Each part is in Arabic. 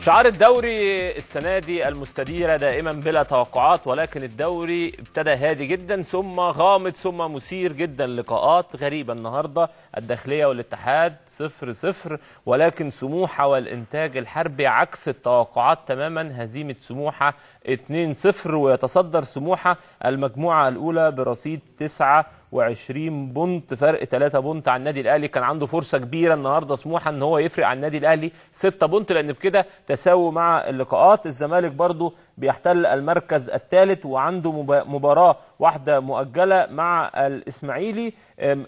شعار الدوري السنة دي المستديرة دائما بلا توقعات، ولكن الدوري ابتدى هادي جدا ثم غامض ثم مثير جدا. لقاءات غريبة النهاردة، الداخلية والاتحاد 0-0، ولكن سموحة والإنتاج الحربي عكس التوقعات تماما، هزيمة سموحة 2-0، ويتصدر سموحة المجموعة الأولى برصيد 29 بونت، فرق 3 بونت عن النادي الاهلي. كان عنده فرصه كبيره النهارده سموحه ان هو يفرق عن النادي الاهلي 6 بونت، لان بكده تساوي مع اللقاءات. الزمالك برضو بيحتل المركز الثالث وعنده مباراه واحده مؤجله مع الاسماعيلي،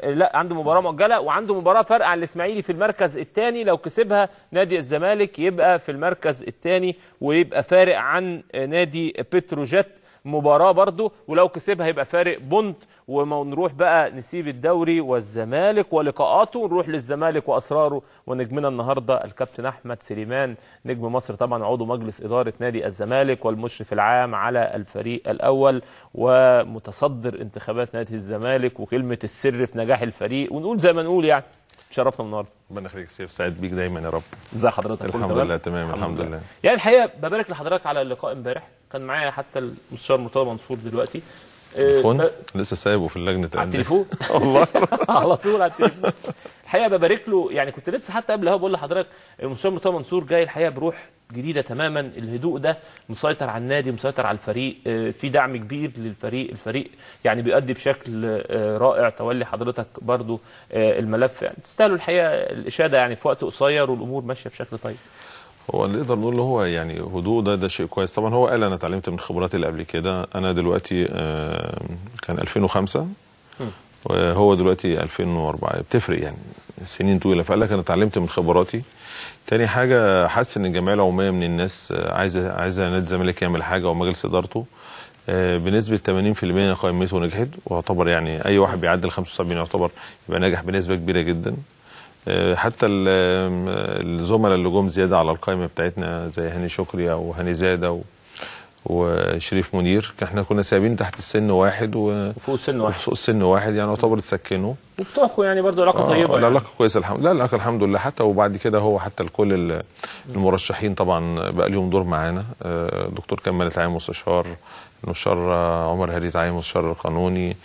لا عنده مباراه مؤجله وعنده مباراه فرق عن الاسماعيلي في المركز الثاني. لو كسبها نادي الزمالك يبقى في المركز الثاني ويبقى فارق عن نادي بتروجيت مباراه برضو، ولو كسبها يبقى فارق بونت. ونروح بقى نسيب الدوري والزمالك ولقاءاته ونروح للزمالك واسراره. ونجمنا النهارده الكابتن احمد سليمان، نجم مصر طبعا، عضو مجلس اداره نادي الزمالك والمشرف العام على الفريق الاول ومتصدر انتخابات نادي الزمالك وكلمه السر في نجاح الفريق، ونقول زي ما نقول يعني شرفنا النهارده. ربنا يخليك سيف، سعيد بيك دايما يا رب. ازي حضرتك؟ الحمد لله تمام الحمد لله. يعني الحقيقه ببارك لحضرتك على اللقاء امبارح، كان معايا حتى المستشار مرتضى منصور دلوقتي تليفون لسه سايبه في اللجنه على التليفون والله على طول على التليفون. الحقيقه ببارك له، يعني كنت لسه حتى قبل بقول لحضرتك المستشار مرتضى منصور جاي الحقيقه بروح جديده تماما. الهدوء ده مسيطر على النادي، مسيطر على الفريق، في دعم كبير للفريق، الفريق يعني بيؤدي بشكل رائع. تولي حضرتك برضو الملف، يعني تستاهلوا الحقيقه الاشاده يعني في وقت قصير والامور ماشيه بشكل طيب. هو اللي نقدر نقول له هو يعني هدوء ده شيء كويس. طبعا هو قال انا اتعلمت من خبراتي اللي قبل كده. انا دلوقتي كان 2005 وهو دلوقتي 2004، بتفرق يعني سنين طويله. فقال لك انا اتعلمت من خبراتي. تاني حاجه، حاسس ان الجمعيه العموميه من الناس عايزه نادي الزمالك يعمل حاجه ومجلس ادارته بنسبه 80% قائمته نجحت، واعتبر يعني اي واحد بيعدي ال 75 يعتبر يبقى ناجح بنسبه كبيره جدا. حتى الزملاء اللي جم زياده على القائمه بتاعتنا زي هاني شكري او هاني زاده وشريف منير، احنا كنا سايبين تحت السن واحد وفوق السن واحد، وفوق السن واحد، يعني يعتبر اتسكنوا. وبتوعكم يعني برضه علاقه طيبه يعني. العلاقه كويسه الحمد لله. العلاقه الحمد لله. حتى وبعد كده هو حتى الكل المرشحين طبعا بقى لهم دور معانا. دكتور كمال اتعين مستشار، المستشار عمر هادي اتعين مستشار القانوني،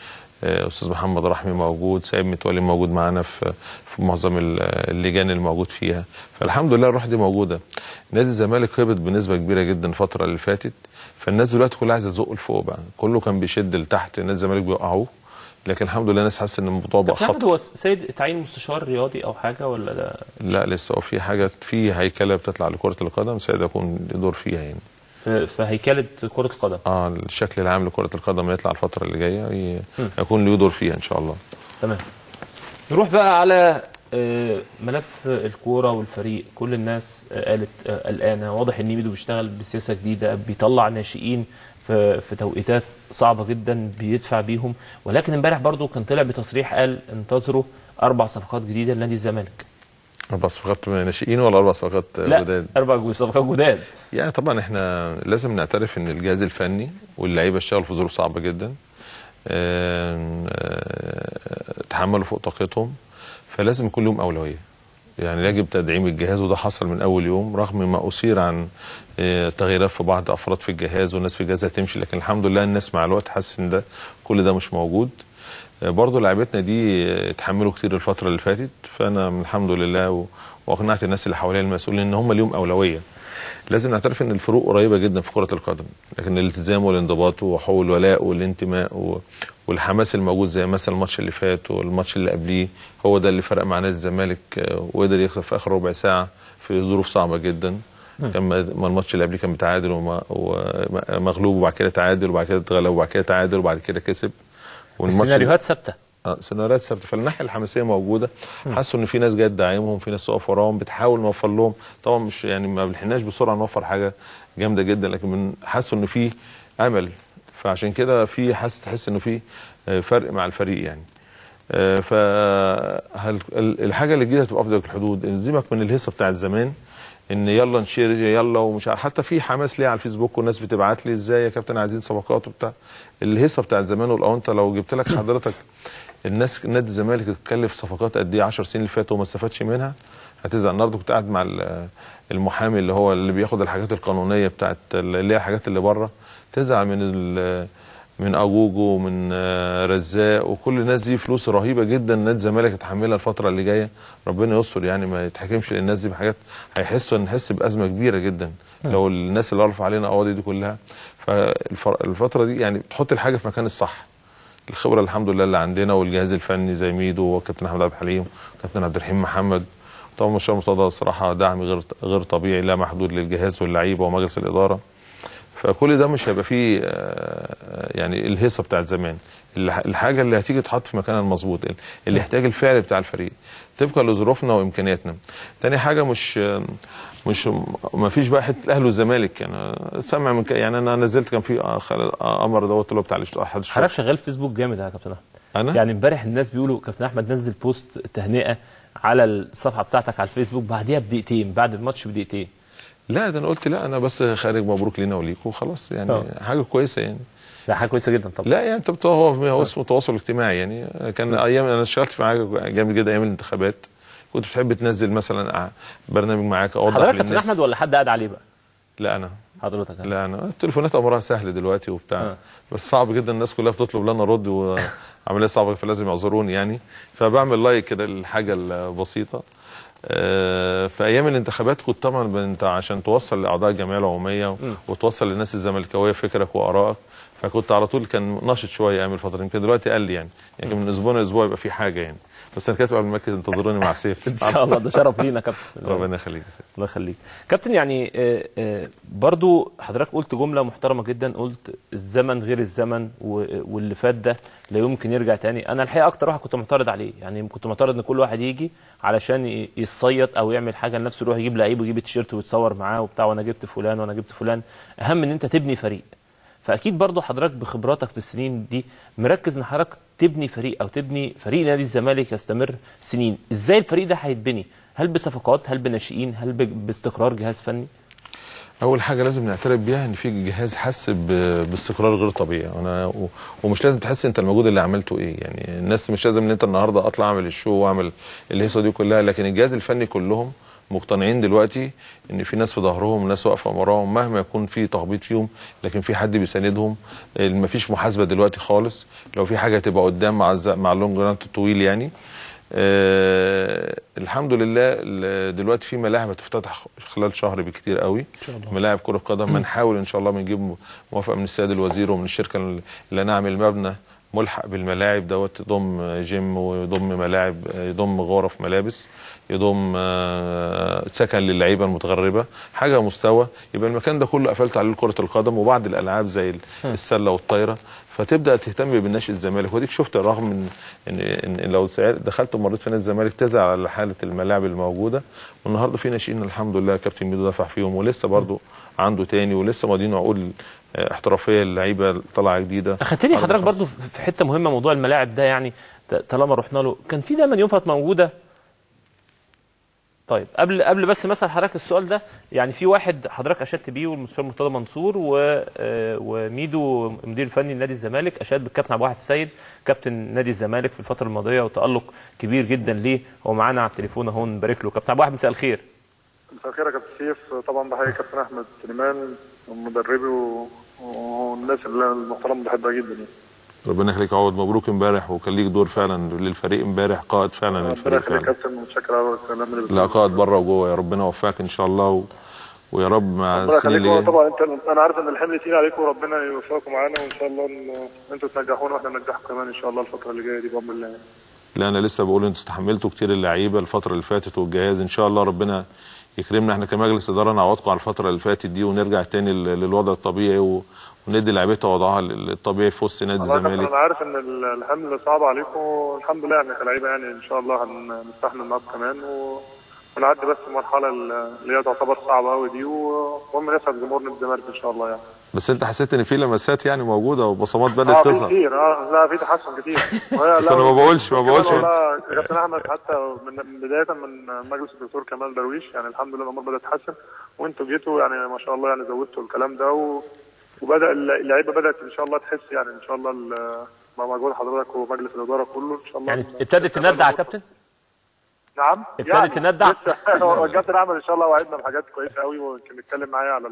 استاذ محمد رحمي موجود، سيد متولي موجود معانا في معظم اللجان اللي موجود فيها. فالحمد لله الروح دي موجوده. نادي الزمالك هبط بنسبه كبيره جدا الفتره اللي فاتت، فالناس دلوقتي كلها عايزه تزق لفوق بقى، كله كان بيشد لتحت، نادي الزمالك بيوقعوه، لكن الحمد لله الناس حاسه ان الموضوع بقى خط. هو سيد تعيين مستشار رياضي او حاجه ولا ده؟ لا لسه، هو في حاجه، في هيكله بتطلع لكره القدم سيد يكون يدور فيها يعني. في هيكله كره القدم. الشكل العام لكره القدم يطلع الفتره اللي جايه يكون له دور فيها ان شاء الله. تمام. نروح بقى على ملف الكوره والفريق. كل الناس قالت قلقانه، واضح ان ميدو بيشتغل بسياسه جديده، بيطلع ناشئين في توقيتات صعبه جدا بيدفع بيهم، ولكن امبارح برضو كان طلع بتصريح قال انتظروا 4 صفقات جديده لنادي الزمالك. 4 صفقات ناشئين ولا 4 صفقات جداد؟ لا 4 صفقات جداد. يعني طبعا احنا لازم نعترف ان الجهاز الفني واللعيبه اشتغلوا في ظروف صعبه جدا، تحملوا فوق طاقتهم، فلازم يكون لهم اولويه. يعني يجب تدعيم الجهاز، وده حصل من اول يوم رغم ما اثير عن تغييرات في بعض افراد في الجهاز والناس في الجهاز هتمشي، لكن الحمد لله الناس مع الوقت حاسس ان ده كل ده مش موجود. برضه لعيبتنا دي اتحملوا كتير الفتره اللي فاتت، فانا الحمد لله واقنعت الناس اللي حواليا المسؤولين ان هم ليهم اولويه. لازم نعترف ان الفروق قريبه جدا في كره القدم، لكن الالتزام والانضباط وحقوق الولاء والانتماء والحماس الموجود زي مثلا الماتش اللي فات والماتش اللي قبليه هو ده اللي فرق مع نادي الزمالك وقدر يكسب في اخر ربع ساعه في ظروف صعبه جدا. كان الماتش اللي قبليه كان متعادل ومغلوب وبعد كده تعادل وبعد كده اتغلب وبعد كده تعادل وبعد كده كسب. السيناريوهات ثابته. سيناريوهات ثابته، فالناحيه الحماسيه موجوده. حسوا ان في ناس جايه تدعمهم، في ناس تقف وراهم، بتحاول نوفر لهم. طبعا مش يعني ما بنحناش بسرعه نوفر حاجه جامده جدا، لكن حسوا ان في امل، فعشان كده في تحس انه في فرق مع الفريق يعني. فالحاجه اللي جديده هتبقى افضل الحدود، انزمك من الهيصه بتاعت زمان ان يلا نشير يلا ومش عارف، حتى في حماس ليه على الفيسبوك والناس بتبعت لي ازاي يا كابتن عايزين صفقات وبتاع. الهيصه بتاعت زمان والاونطه، لو جبت لك حضرتك الناس نادي الزمالك اتكلف صفقات قد ايه 10 سنين اللي فاتوا وما استفادش منها، هتزعل. النهارده كنت قاعد مع المحامي اللي هو اللي بياخد الحاجات القانونيه بتاعت اللي هي الحاجات اللي بره، تزعل من اجوجو ومن رزاق وكل الناس دي. فلوس رهيبه جدا نادي الزمالك يتحملها الفتره اللي جايه، ربنا يستر يعني ما يتحكمش للناس دي بحاجات هيحسوا نحس بازمه كبيره جدا لو الناس اللي رفع علينا قواضي دي كلها. فالفتره دي يعني تحط الحاجه في مكان الصح. الخبره الحمد لله اللي عندنا والجهاز الفني زي ميدو وكابتن احمد عبد الحليم وكابتن عبد الرحيم محمد، طبعا ما شاء الله مرتضى الصراحه دعم غير طبيعي لا محدود للجهاز واللعيبه ومجلس الاداره. فكل ده مش هيبقى فيه يعني الهيصه بتاعت زمان. الحاجه اللي هتيجي تحط في مكانها المظبوط، الاحتياج الفعلي بتاع الفريق طبقا لظروفنا وامكانياتنا. تاني حاجه مش ما فيش بقى حته الاهلي والزمالك. يعني سامع من يعني انا نزلت كان في امر دوت اللي هو بتاع احد حضرتك شغال فيسبوك جامد يا كابتن احمد. انا يعني امبارح الناس بيقولوا كابتن احمد نزل بوست تهنئه على الصفحه بتاعتك على الفيسبوك بعديها بدقيقتين، بعد الماتش بدقيقتين. لا ده انا قلت لا انا بس خارج مبروك لينا وليكم وخلاص يعني حاجه كويسه يعني. لا حاجه كويسه جدا طبعا. لا يعني انت هو اسمه تواصل اجتماعي يعني. كان ايام انا اشتغلت في حاجه جامد جدا ايام الانتخابات، كنت بتحب تنزل مثلا برنامج معاك اوضح للناس. حضرتك كابتن احمد ولا حد قاعد عليه بقى؟ لا انا حضرتك لا انا التليفونات امرها سهل دلوقتي وبتاع بس صعب جدا الناس كلها بتطلب لنا رد وعمليه صعبه فلازم يعذروني يعني. فبعمل لايك كده للحاجه البسيطه. في ايام الانتخابات كنت طبعا انت عشان توصل لاعضاء الجمعيه العموميه وتوصل للناس الزملكاويه فكرك وارائك، فكنت على طول كان ناشط شويه ايام الفتره. يمكن دلوقتي قل يعني من اسبوع لاسبوع يبقى في حاجه يعني. بس انا كاتب قبل ما انتظروني مع سيف ان شاء الله. ده شرف لينا كابتن. ربنا يخليك. الله يخليك كابتن. يعني برضو حضرتك قلت جمله محترمه جدا، قلت الزمن غير الزمن واللي فات ده لا يمكن يرجع تاني. انا الحقيقه اكتر واحد كنت معترض عليه، يعني كنت معترض ان كل واحد يجي علشان يصيد او يعمل حاجه لنفسه، يروح يجيب لعيب ويجيب التيشيرت ويتصور معاه وبتاع وانا جبت فلان وانا جبت فلان. اهم من ان انت تبني فريق. فاكيد برضو حضرتك بخبراتك في السنين دي مركز ان حضرتك تبني فريق او تبني فريق نادي الزمالك يستمر سنين. ازاي الفريق ده هيتبني؟ هل بصفقات؟ هل بناشئين؟ هل باستقرار جهاز فني؟ اول حاجه لازم نعترف بيها ان في جهاز حس باستقرار غير طبيعي. ومش لازم تحس انت المجهود اللي عملته ايه يعني. الناس مش لازم ان انت النهارده اطلع اعمل الشو واعمل الهيصه دي كلها، لكن الجهاز الفني كلهم مقتنعين دلوقتي ان في ناس في ظهرهم، ناس واقفه وراهم مهما يكون في تخبيط فيهم، لكن في حد بيساندهم. مفيش محاسبه دلوقتي خالص، لو في حاجه تبقى قدام مع اللونج ران الطويل يعني. الحمد لله دلوقتي في ملاعب هتفتتح خلال شهر بكتير قوي ان شاء الله. ملاعب كره قدم هنحاول ان شاء الله بنجيب موافقه من السيد الوزير ومن الشركه اللي نعمل مبنى ملحق بالملاعب دوت، يضم جيم ويضم ملاعب، يضم غرف ملابس، يضم سكن للعيبه المتغربه، حاجه مستوى. يبقى المكان ده كله قفلت عليه كره القدم وبعض الالعاب زي السله والطايره، فتبدا تهتم بالناشئ الزمالك. وديك شفت رغم ان لو دخلت ومريت في نادي الزمالك تزعل على حاله الملاعب الموجوده. والنهارده في ناشئين الحمد لله كابتن ميدو دفع فيهم ولسه برضو عنده تاني ولسه ماضيين عقود احترافيه للعيبه طالعه جديده. اخدتني حضرتك برضو في حته مهمه موضوع الملاعب ده، يعني طالما رحنا له كان في دايما ينفط موجوده. طيب قبل بس مثلا حضرتك السؤال ده، يعني في واحد حضرتك اشدت بيه والمستشار مرتضى منصور وميدو مدير الفني لنادي الزمالك اشاد بالكابتن عبد الواحد السيد كابتن نادي الزمالك في الفتره الماضيه وتالق كبير جدا ليه. هو معانا على التليفون اهو، نبارك له. كابتن عبد الواحد مساء الخير. مساء الخير يا كابتن سيف. طبعا بحيي كابتن احمد سليمان ومدربي والناس المحترمه بحبها جدا يعني. ربنا يخليك. عوض مبروك امبارح وكان ليك دور فعلا للفريق امبارح، قائد فعلا للفريق فعلا. ربنا يخليك يا كابتن، متشكر على الكلام اللي لا قائد بره وجوه. يا ربنا يوفقك ان شاء الله ويا رب مع السنين اللي جايه. طبعا انا عارف ان الحمل تقيل عليكم وربنا يوفقكم معانا وان شاء الله ان انتوا تنجحونا واحنا ننجحكم كمان ان شاء الله الفتره اللي جايه دي بامر الله. لا انا لسه بقول انتوا استحملتوا كتير اللعيبه الفتره اللي فاتت والجهاز، ان شاء الله ربنا يكرمنا احنا كمجلس اداره نعوضكم على الفتره اللي فاتت دي ونرجع تاني للوضع الطبيعي وندي لعيبتها وضعها الطبيعي في وسط نادي الزمالك. انا عارف ان الحمل صعب عليكم والحمد لله احنا كلاعيبه يعني ان شاء الله هنستحمل معاكم كمان ونعدي بس المرحله اللي هي تعتبر صعبه قوي دي وهم نسعد جمهور نادي الزمالك ان شاء الله يعني. بس انت حسيت ان في لمسات يعني موجوده وبصمات بدات تظهر؟ كتير. لا في تحسن كتير. بس انا ما بقولش والله كابتن احمد حتى من بدايه من مجلس الدكتور كمال درويش يعني الحمد لله الامور بدات تتحسن وانتوا جيتوا يعني ما شاء الله يعني زودتوا الكلام ده وبدا اللعيبه بدات ان شاء الله تحس يعني ان شاء الله مع مجهود حضرتك ومجلس الاداره كله ان شاء الله. يعني ابتدت تندع يا كابتن؟ نعم ابتدت تندع؟ الكابتن احمد ان شاء الله وعدنا بحاجات كويسه قوي، وكان بيتكلم معايا على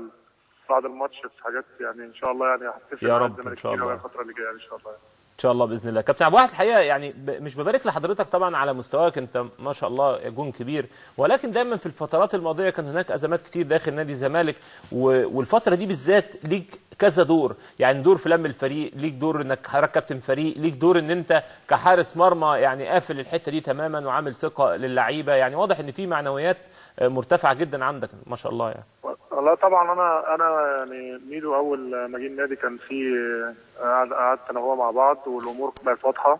بعد الماتش في حاجات يعني ان شاء الله يعني هتفرق يا رب ان شاء الله الفتره اللي جايه يعني ان شاء الله. ان شاء الله باذن الله. كابتن عبد الواحد الحقيقه يعني مش ببارك لحضرتك طبعا على مستواك، انت ما شاء الله جون كبير، ولكن دايما في الفترات الماضيه كان هناك ازمات كتير داخل نادي الزمالك، والفتره دي بالذات ليك كذا دور، يعني دور في لم الفريق، ليك دور انك حضرتك كابتن فريق، ليك دور ان انت كحارس مرمى يعني قافل الحته دي تماما وعامل ثقه للعيبه، يعني واضح ان في معنويات مرتفعه جدا عندك ما شاء الله يعني. والله طبعا انا يعني ميدو اول ما جه النادي كان في قعدت انا وهو مع بعض والامور بقت واضحه،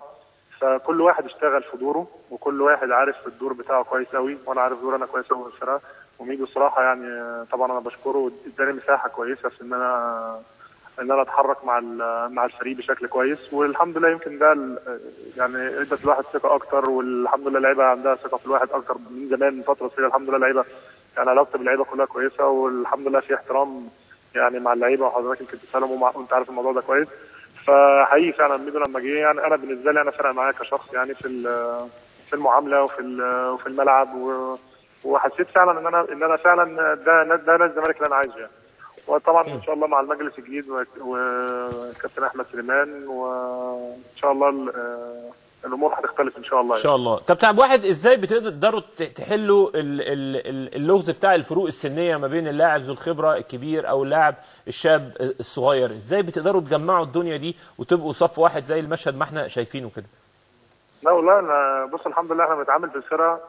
فكل واحد اشتغل في دوره وكل واحد عارف الدور بتاعه كويس قوي، وانا عارف دور انا كويس قوي في الفرقه. وميدو الصراحه يعني طبعا انا بشكره، اداني مساحه كويسه في ان انا اتحرك مع الفريق بشكل كويس، والحمد لله يمكن ده يعني ادت الواحد ثقه اكتر، والحمد لله اللعيبه عندها ثقه في الواحد اكتر من زمان من فتره طويله. الحمد لله اللعيبه يعني علاقتي باللعيبه كلها كويسه، والحمد لله في احترام يعني مع اللعيبه، وحضرتك يمكن تسالهم وانت عارف الموضوع ده كويس. فحقيقي فعلا ميدو لما جه يعني انا بالنسبه لي انا فرق معايا كشخص يعني في المعامله وفي الملعب، وحسيت فعلا ان انا فعلا ده نادي الزمالك اللي انا عايزه يعني. وطبعا ان شاء الله مع المجلس الجديد والكابتن احمد سليمان وان شاء الله الامور هتختلف ان شاء الله ان شاء الله. كابتن عبد الواحد ازاي بتقدروا تحلوا اللغز بتاع الفروق السنيه ما بين اللاعب ذو الخبره الكبير او اللاعب الشاب الصغير؟ ازاي بتقدروا تجمعوا الدنيا دي وتبقوا صف واحد زي المشهد ما احنا شايفينه كده؟ لا والله انا بص الحمد لله احنا بنتعامل في الفرقه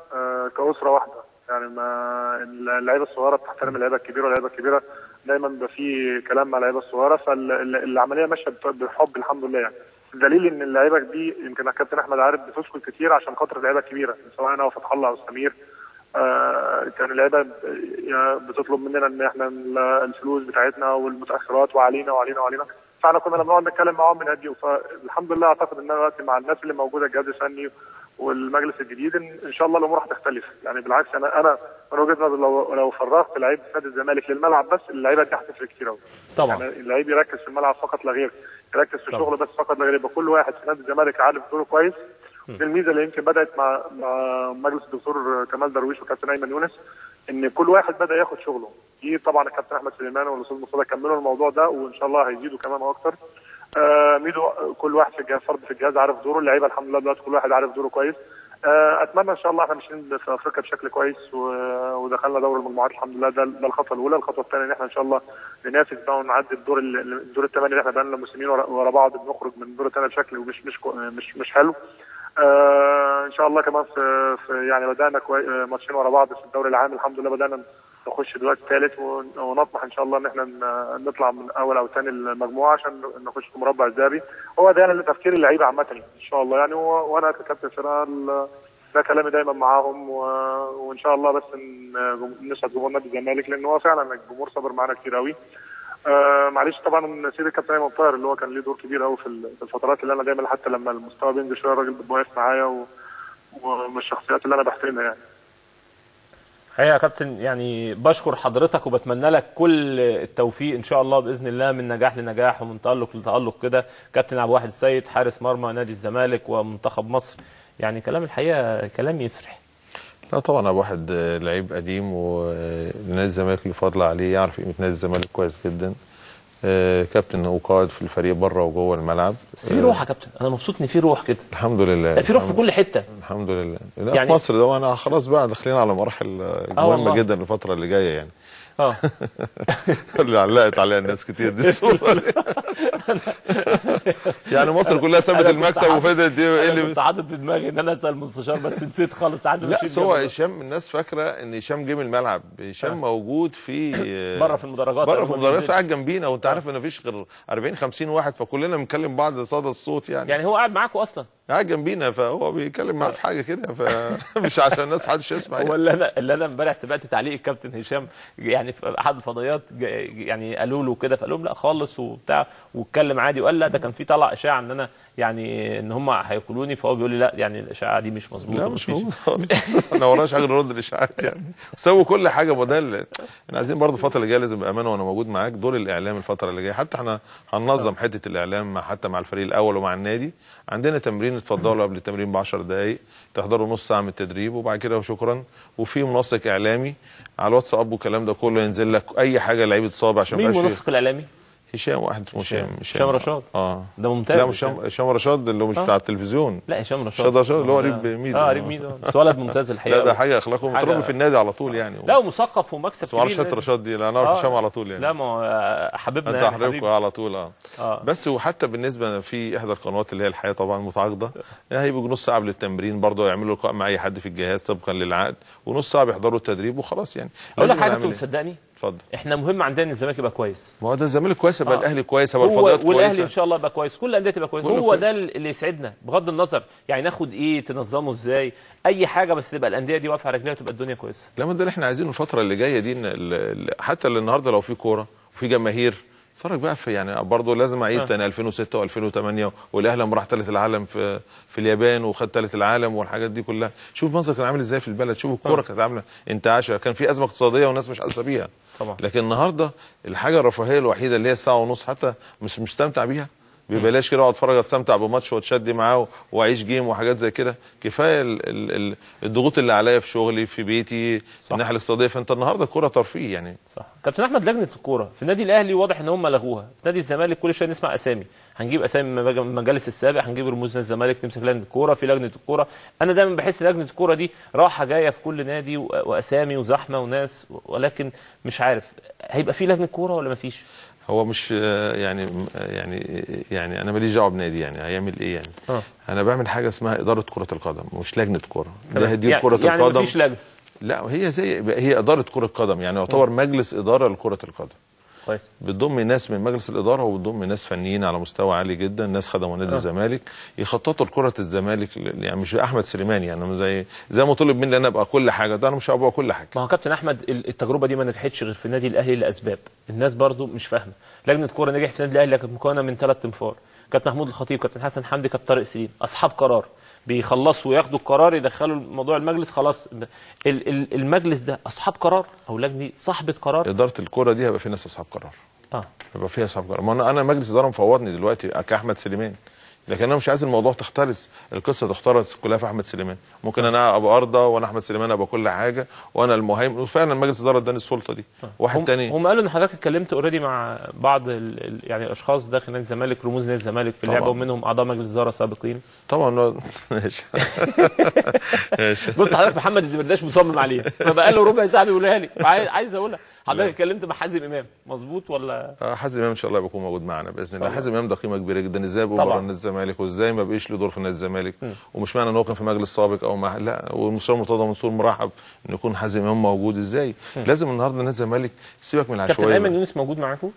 كاسره واحده، يعني ما اللعيبه الصغيره بتحترم اللعيبه الكبيره، واللعيبه الكبيره دايما بيبقى في كلام مع اللعيبه الصغيره، فالعمليه ماشيه بالحب الحمد لله يعني. الدليل ان اللعيبه دي يمكن الكابتن احمد عارف بتسكت كتير عشان خاطر اللعيبه الكبيره، سواء انا وفتح الله او سمير. كان اللعيبه بتطلب مننا ان احنا الفلوس بتاعتنا والمتاخرات وعلينا وعلينا وعلينا، فاحنا كنا لما نقعد نتكلم معاهم من هدي. فالحمد لله اعتقد ان دلوقتي مع الناس اللي موجوده الجهاز الفني والمجلس الجديد ان شاء الله الامور هتختلف يعني. بالعكس انا من وجهه نظري لو فرغت لعيب نادي الزمالك للملعب بس، اللعيبه دي هتفرق كتير قوي طبعا. يعني اللعيب يركز في الملعب فقط لا غير، يركز في الشغل بس فقط لا غير، يبقى كل واحد في نادي الزمالك عارف دوره كويس. دي الميزه اللي يمكن بدات مع مجلس الدكتور كمال درويش والكابتن ايمن يونس، ان كل واحد بدا ياخد شغله. دي طبعا الكابتن احمد سليمان والاستاذ مصطفى كملوا الموضوع ده، وان شاء الله هيزيدوا كمان واكتر. ميدو كل واحد في الجهاز، فرد في الجهاز عارف دوره، اللعيبه الحمد لله دلوقتي كل واحد عارف دوره كويس. اتمنى ان شاء الله احنا ماشيين في افريقيا بشكل كويس ودخلنا دوري المجموعات الحمد لله، ده الخطوه الاولى. الخطوه الثانيه ان احنا ان شاء الله ننافس بقى ونعدي الدور الثمانيه اللي احنا بقى لنا موسمين ورا بعض بنخرج من الدور الثاني بشكل مش حلو. ان شاء الله كمان في يعني بدانا ماتشين ورا بعض في الدوري العام الحمد لله، بدانا نخش دلوقتي ثالث، ونطمح ان شاء الله ان احنا نطلع من اول او ثاني المجموعه عشان نخش في المربع الذهبي. هو ده يعني تفكير اللعيبه عامه ان شاء الله يعني. وانا ككابتن فرقه ده كلامي دايما معاهم، وان شاء الله بس نسعد جمهور نادي الزمالك، لان هو فعلا الجمهور صبر معانا كتير قوي. معلش طبعا نسيب الكابتن ايمن طاهر اللي هو كان ليه دور كبير قوي في الفترات اللي انا دايما حتى لما المستوى بينزل شويه الراجل بيبقى واقف معايا، ومن الشخصيات اللي انا بحترمها يعني. حقيقة يا كابتن يعني بشكر حضرتك وبتمنى لك كل التوفيق ان شاء الله باذن الله، من نجاح لنجاح ومن تالق لتالق كده. كابتن عبد الواحد السيد حارس مرمى نادي الزمالك ومنتخب مصر، يعني كلام الحقيقه كلام يفرح. لا طبعا ابو واحد لعيب قديم، ونادي الزمالك اللي فضل عليه يعرف قيمه نادي الزمالك كويس جدا. كابتن وقائد في الفريق بره وجوه الملعب. في روح يا كابتن، انا مبسوط ان في روح كده. الحمد لله في روح في كل حته الحمد لله. يعني في مصر ده انا خلاص بقى داخلين على مراحل مهمه جدا الفتره اللي جايه يعني. اللي علقت عليها الناس كتير دي الصوره دي. يعني مصر كلها سابت المكسب وفضلت دي ايه اللي كنت حاطط في دماغي ان انا اسال مستشار بس نسيت خالص. لا هو هشام الناس فاكره ان هشام جه من الملعب، هشام موجود في بره في المدرجات، بره في المدرجات قاعد جنبينا، وانت عارف ان مفيش غير 40 50 واحد، فكلنا بنكلم بعض صدى الصوت يعني هو قاعد معاكم اصلا قاعد جنبينا فهو بيتكلم معاه في حاجه كده فمش عشان الناس محدش يسمع هو اللي انا امبارح سمعت تعليق الكابتن هشام يعني في احد الفضائيات يعني قالوا له كده فقال لهم لا خالص وبتاع واتكلم عادي وقال لا ده كان في طلع اشاعه ان انا يعني ان هم هياكلوني فهو بيقول لي لا يعني الاشاعه دي مش مظبوطه. لا مش موجود خالص. انا وراناش حاجه نرد الاشاعات يعني سووا كل حاجه بدل. احنا عايزين برضه الفتره اللي جايه لازم بامانه وانا موجود معاك دور الاعلام الفتره اللي جايه حتى احنا هننظم حته الاعلام حتى مع الفريق الاول ومع النادي. عندنا تمرين اتفضلوا قبل التمرين ب 10 دقائق تحضروا نص ساعه من التدريب وبعد كده وشكرا وفي منسق اعلامي على الواتساب والكلام ده كله ينزل لك اي حاجه لعيبه تصاب عشان مين المنسق الاعلامي؟ هشام واحد اسمه هشام رشاد. ده ممتاز. لا مش هشام رشاد اللي هو مش بتاع التلفزيون. لا هشام رشاد اللي هو قريب ميدو. قريب ميدو بس ولد ممتاز الحقيقه. لا ده حاجه اخلاقه متربي في النادي على طول يعني. لا ومثقف ومكسب كبير. ما اعرفش رشاد دي لا انا اعرف هشام على طول يعني. لا ما حبيبنا انت حبيبكم على طول بس وحتى بالنسبه في احدى القنوات اللي هي الحياه طبعا متعاقده هيبقوا نص ساعه قبل التمرين برضه يعملوا لقاء مع اي حد في الجهاز طبقا للعقد ونص ساعه بيحضروا التدريب وخلاص يعني. اقول لك حاجه انت صدقني اتفضل. احنا مهم عندنا ان الزمالك يبقى كويس. ما هو ده الزمالك كويس يبقى الاهلي كويس يبقى الفضيات كويسه والاهلي ان شاء الله يبقى كويس كل الانديه تبقى كويس هو ده اللي يسعدنا بغض النظر يعني ناخد ايه تنظمه ازاي اي حاجه بس تبقى الانديه دي واقفه على رجليها وتبقى الدنيا كويسه. لا ما ده اللي احنا عايزينه الفتره اللي جايه دي حتى اللي النهارده لو في كوره وفي جماهير اتفرج بقى في يعني برضه لازم اعيد تاني 2006 و2008 والاهلي لما راح ثالث العالم في اليابان وخد ثالث العالم والحاجات دي كلها شوف المنظر كان عامل ازاي في البلد شوف الكوره كانت عامله انتعاشه كان في ازمه اقتصاديه والناس مش حاسه بيها طبعا. لكن النهارده الحاجه الرفاهيه الوحيده اللي هي الساعه ونص حتى مش مستمتع بيها ببلاش كده اقعد اتفرج استمتع بماتش واتشدي معاه واعيش جيم وحاجات زي كده كفايه الضغوط اللي عليا في شغلي في بيتي الناحيه الاقتصاديه فانت النهارده الكوره ترفيه يعني. صح. كابتن احمد لجنه الكوره في النادي الاهلي واضح ان هم لغوها في نادي الزمالك كل شويه نسمع اسامي هنجيب اسامي من المجالس السابق هنجيب رموز نادي الزمالك تمسك لجنه الكوره في لجنه الكوره انا دايما بحس لجنه الكوره دي راحه جايه في كل نادي واسامي وزحمه وناس ولكن مش عارف هيبقى في لجنه كوره ولا مفيش؟ هو مش يعني انا ماليش دعوه بنادي يعني هيعمل ايه يعني انا بعمل حاجه اسمها اداره كره القدم مش لجنه كوره ده هدي كره القدم يعني مفيش لجنه لا هي اداره كره القدم يعني يعتبر مجلس اداره لكره القدم كويس بتضم ناس من مجلس الاداره وبتضم ناس فنيين على مستوى عالي جدا ناس خدموا نادي الزمالك يخططوا لكره الزمالك يعني مش احمد سليمان يعني زي ما طلب مني انا ابقى كل حاجه ده انا مش هبقى كل حاجه. ما هو كابتن احمد التجربه دي ما نجحتش غير في النادي الاهلي لاسباب الناس برضو مش فاهمه لجنه كوره نجح في النادي الاهلي كانت مكونه من 3 انفار كابتن محمود الخطيب كابتن حسن حمدي كابتن طارق سليم اصحاب قرار بيخلصوا وياخدوا القرار يدخلوا موضوع المجلس خلاص المجلس ده اصحاب قرار او لجنه صاحبه قرار اداره الكوره دي هيبقى في ناس اصحاب قرار يبقى فيها اصحاب قرار ما انا مجلس اداره مفوضني دلوقتي كاحمد سليمان لكن انا مش عايز الموضوع تختلس القصه تختلس كلها في احمد سليمان ممكن انا ابقى ارضى وانا احمد سليمان ابقى كل حاجه وانا المهيمن وفعلا مجلس الاداره اداني السلطه دي واحد تاني هم قالوا ان حضرتك اتكلمت اوريدي مع بعض يعني الاشخاص داخل نادي الزمالك رموز نادي الزمالك في اللعبه ومنهم اعضاء مجلس اداره سابقين طبعا ماشي بص حضرتك محمد الدمرداش مصمم عليها فبقى له ربع ساعه بيقولها لي عايز اقولها حضرتك اتكلمت مع حازم امام مظبوط ولا حازم امام ان شاء الله بيكون موجود معانا باذن الله حازم امام ده قيمه كبيره جدا ازاي بقى بره نادي الزمالك وازاي ما بقيش له دور في نادي الزمالك ومش معنى ان هو كان في مجلس سابق او لا والمستشار مرتضى منصور مرحب ان يكون حازم امام موجود ازاي لازم النهارده نادي الزمالك سيبك من العشوائيه. كابتن ايمن يونس موجود معاكم؟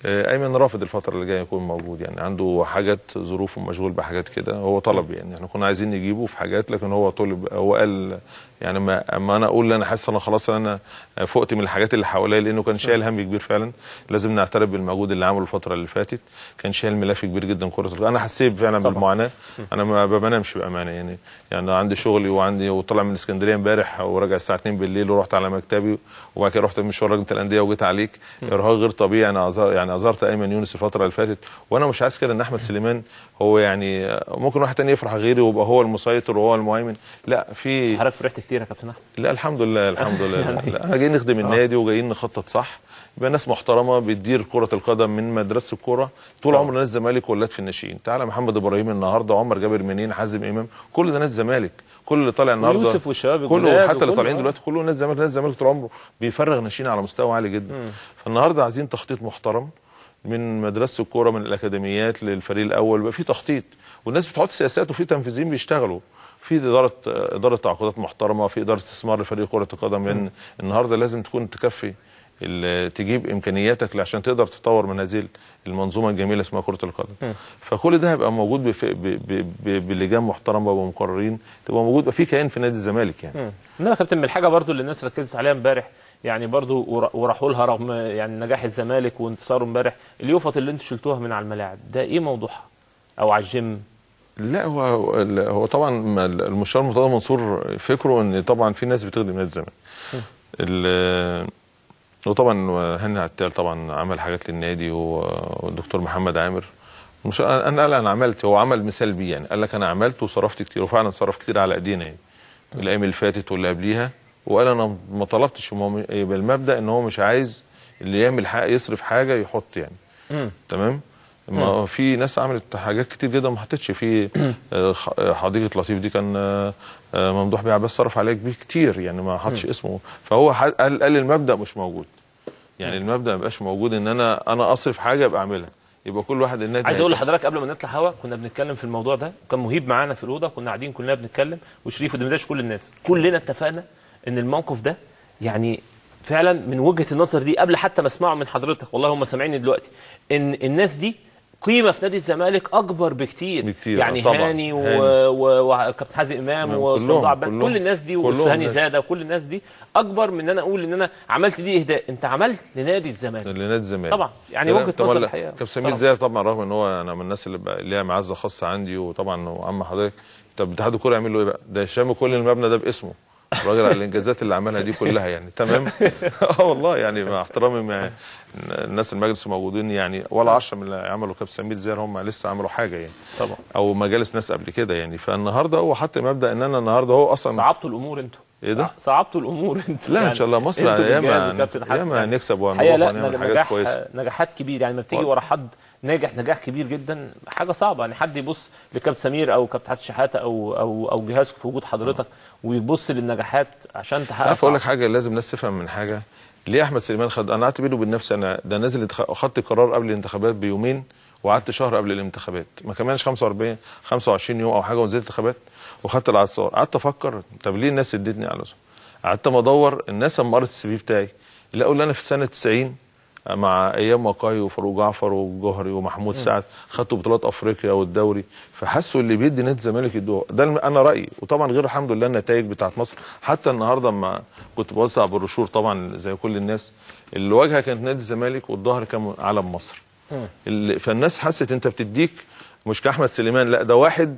ايمن رافض الفتره اللي جايه يكون موجود يعني عنده حاجات ظروفه مشغول بحاجات كده هو طلب يعني احنا كنا عايزين نجيبه في حاجات لكن هو طلب هو قال يعني ما انا اقول انا حاسس انا خلاص انا فقت من الحاجات اللي حواليا لانه كان شايل هم كبير فعلا لازم نعترف بالمجهود اللي عمله الفتره اللي فاتت كان شايل ملف كبير جدا كره القدم انا حسيت فعلا بالمعاناه انا ما بنامش بامانه يعني عندي شغلي وطلع من اسكندريه امبارح وراجع الساعه 2 بالليل ورحت على مكتبي وبعد كده رحت مشوار لجنه الانديه وجيت عليك ارهاق غير طبيعي انا يعني ازرت ايمن يونس الفتره اللي فاتت وانا مش عايز كده ان احمد سليمان هو يعني ممكن واحد تاني يفرح غيري ويبقى هو المسيطر وهو المهيمن لا في حضرتك فرحت كتير يا كابتن احمد لا الحمد لله لا احنا جايين نخدم النادي وجايين نخطط صح يبقى ناس محترمه بتدير كره القدم من مدرسه الكوره طول عمر نادي الزمالك ولاد في الناشئين تعالى محمد ابراهيم النهارده عمر جابر منين حازم امام كل ده نادي الزمالك كل اللي طالع النهارده يوسف والشباب كله حتى اللي طالعين دلوقتي كله نادي الزمالك طول عمره بيفرغ ناشئين على مستوى عالي جدا فالنهارده عايزين تخطيط محترم من مدرسه الكوره من الاكاديميات للفريق الاول بقى في تخطيط والناس بتحط سياسات وفي تنفيذيين بيشتغلوا في اداره تعاقدات محترمه في اداره استثمار لفريق كره القدم لان النهارده لازم تكون تكفي تجيب امكانياتك عشان تقدر تطور من هذه المنظومه الجميله اسمها كره القدم. فكل ده هيبقى موجود بلجان محترمه ومقررين، تبقى موجود في كيان في نادي الزمالك يعني. انا كابتن من الحاجه برضو اللي الناس ركزت عليها امبارح يعني برضو وراحوا لها رغم يعني نجاح الزمالك وانتصاره امبارح، اليوفط اللي انتوا شلتوها من على الملاعب ده ايه موضوعها؟ او على الجيم؟ لا هو طبعا المستشار مرتضى منصور فكره ان طبعا في ناس بتخدم نادي الزمالك. وطبعا هاني عتال طبعا عمل حاجات للنادي والدكتور محمد عامر. مش انا قال انا عملت، هو عمل مثال بيه يعني، قال لك انا عملت وصرفت كتير، وفعلا صرف كتير على ايدينا يعني الايام اللي فاتت واللي قبليها. وقال انا ما طلبتش، يبقى المبدا ان هو مش عايز اللي يعمل حاجه يصرف حاجه يحط يعني. تمام. ما في ناس عملت حاجات كتير جدا ما حطتش. في حديقه لطيف دي كان ممدوح بيه عباس صرف عليها كتير يعني ما حطش اسمه. فهو قال المبدا مش موجود يعني. المبدا ما بقاش موجود ان انا اصرف حاجه ابقى اعملها، يبقى كل واحد النادي. عايز اقول لحضرتك قبل ما نطلع هوا كنا بنتكلم في الموضوع ده، كان مهيب معانا في الاوضه، كنا قاعدين كلنا بنتكلم وشريف ودمداش كل الناس، كلنا اتفقنا ان الموقف ده يعني فعلا من وجهه النظر دي قبل حتى ما اسمعه من حضرتك، والله هم سامعيني دلوقتي، ان الناس دي قيمه في نادي الزمالك اكبر بكتير يعني هاني وكابتن حازم امام وصندوق عبان، كل الناس دي وهاني زاده وكل الناس دي اكبر من ان انا اقول ان انا عملت دي اهداء. انت عملت لنادي الزمالك طبعا يعني وجهه نظر الحقيقه. كابتن سمير زاهر طبعا رغم ان هو انا من الناس اللي ليها معزه خاصه عندي، وطبعا وعم حضرتك. طب اتحاد الكوره يعمل له ايه بقى؟ ده شامل كل المبنى ده باسمه الراجل على الانجازات اللي عملها دي كلها يعني. تمام. والله يعني مع احترامي الناس المجلس موجودين يعني ولا 10 من اللي عملوا كابتن سمير زاهر هم لسه عملوا حاجه يعني طبعا، او مجالس ناس قبل كده يعني. فالنهارده هو حط مبدا ان انا النهارده هو اصلا صعبتوا الامور انتوا. ايه ده؟ صعبتوا الامور انتوا. لا يعني ان شاء الله مصر ياما نكسب ونعمل حاجات كويسه. نجاحات كبيره يعني، ما بتيجي ورا حد نجاح كبير جدا حاجه صعبه يعني. حد يبص لكابتن سمير او كابتن حسن شحاته او جهازك في وجود حضرتك ويبص للنجاحات عشان تحقق. عارف اقول لك حاجه لازم الناس تفهم من حاجه. ليه احمد سليمان خد؟ انا قعدت بينه وبين نفسي، انا ده نازل خدت قرار قبل الانتخابات بيومين وقعدت شهر قبل الانتخابات، ما كملش 25 يوم او حاجه ونزلت الانتخابات وخدت العصار. قعدت افكر طب ليه الناس ادتني على صوت؟ قعدت ادور الناس لما قرت السي في بتاعي لقوا ان انا في سنه 90 مع ايام وقاي وفاروق جعفر والجوهري ومحمود سعد خدتوا بطولات افريقيا والدوري، فحسوا اللي بيدي نادي الزمالك يدوه. ده انا رايي. وطبعا غير الحمد لله النتائج بتاعت مصر. حتى النهارده اما كنت بوزع بالروشور طبعا زي كل الناس، الواجهه كانت نادي الزمالك والظهر كان علم مصر. فالناس حست انت بتديك مش كاحمد سليمان، لا ده واحد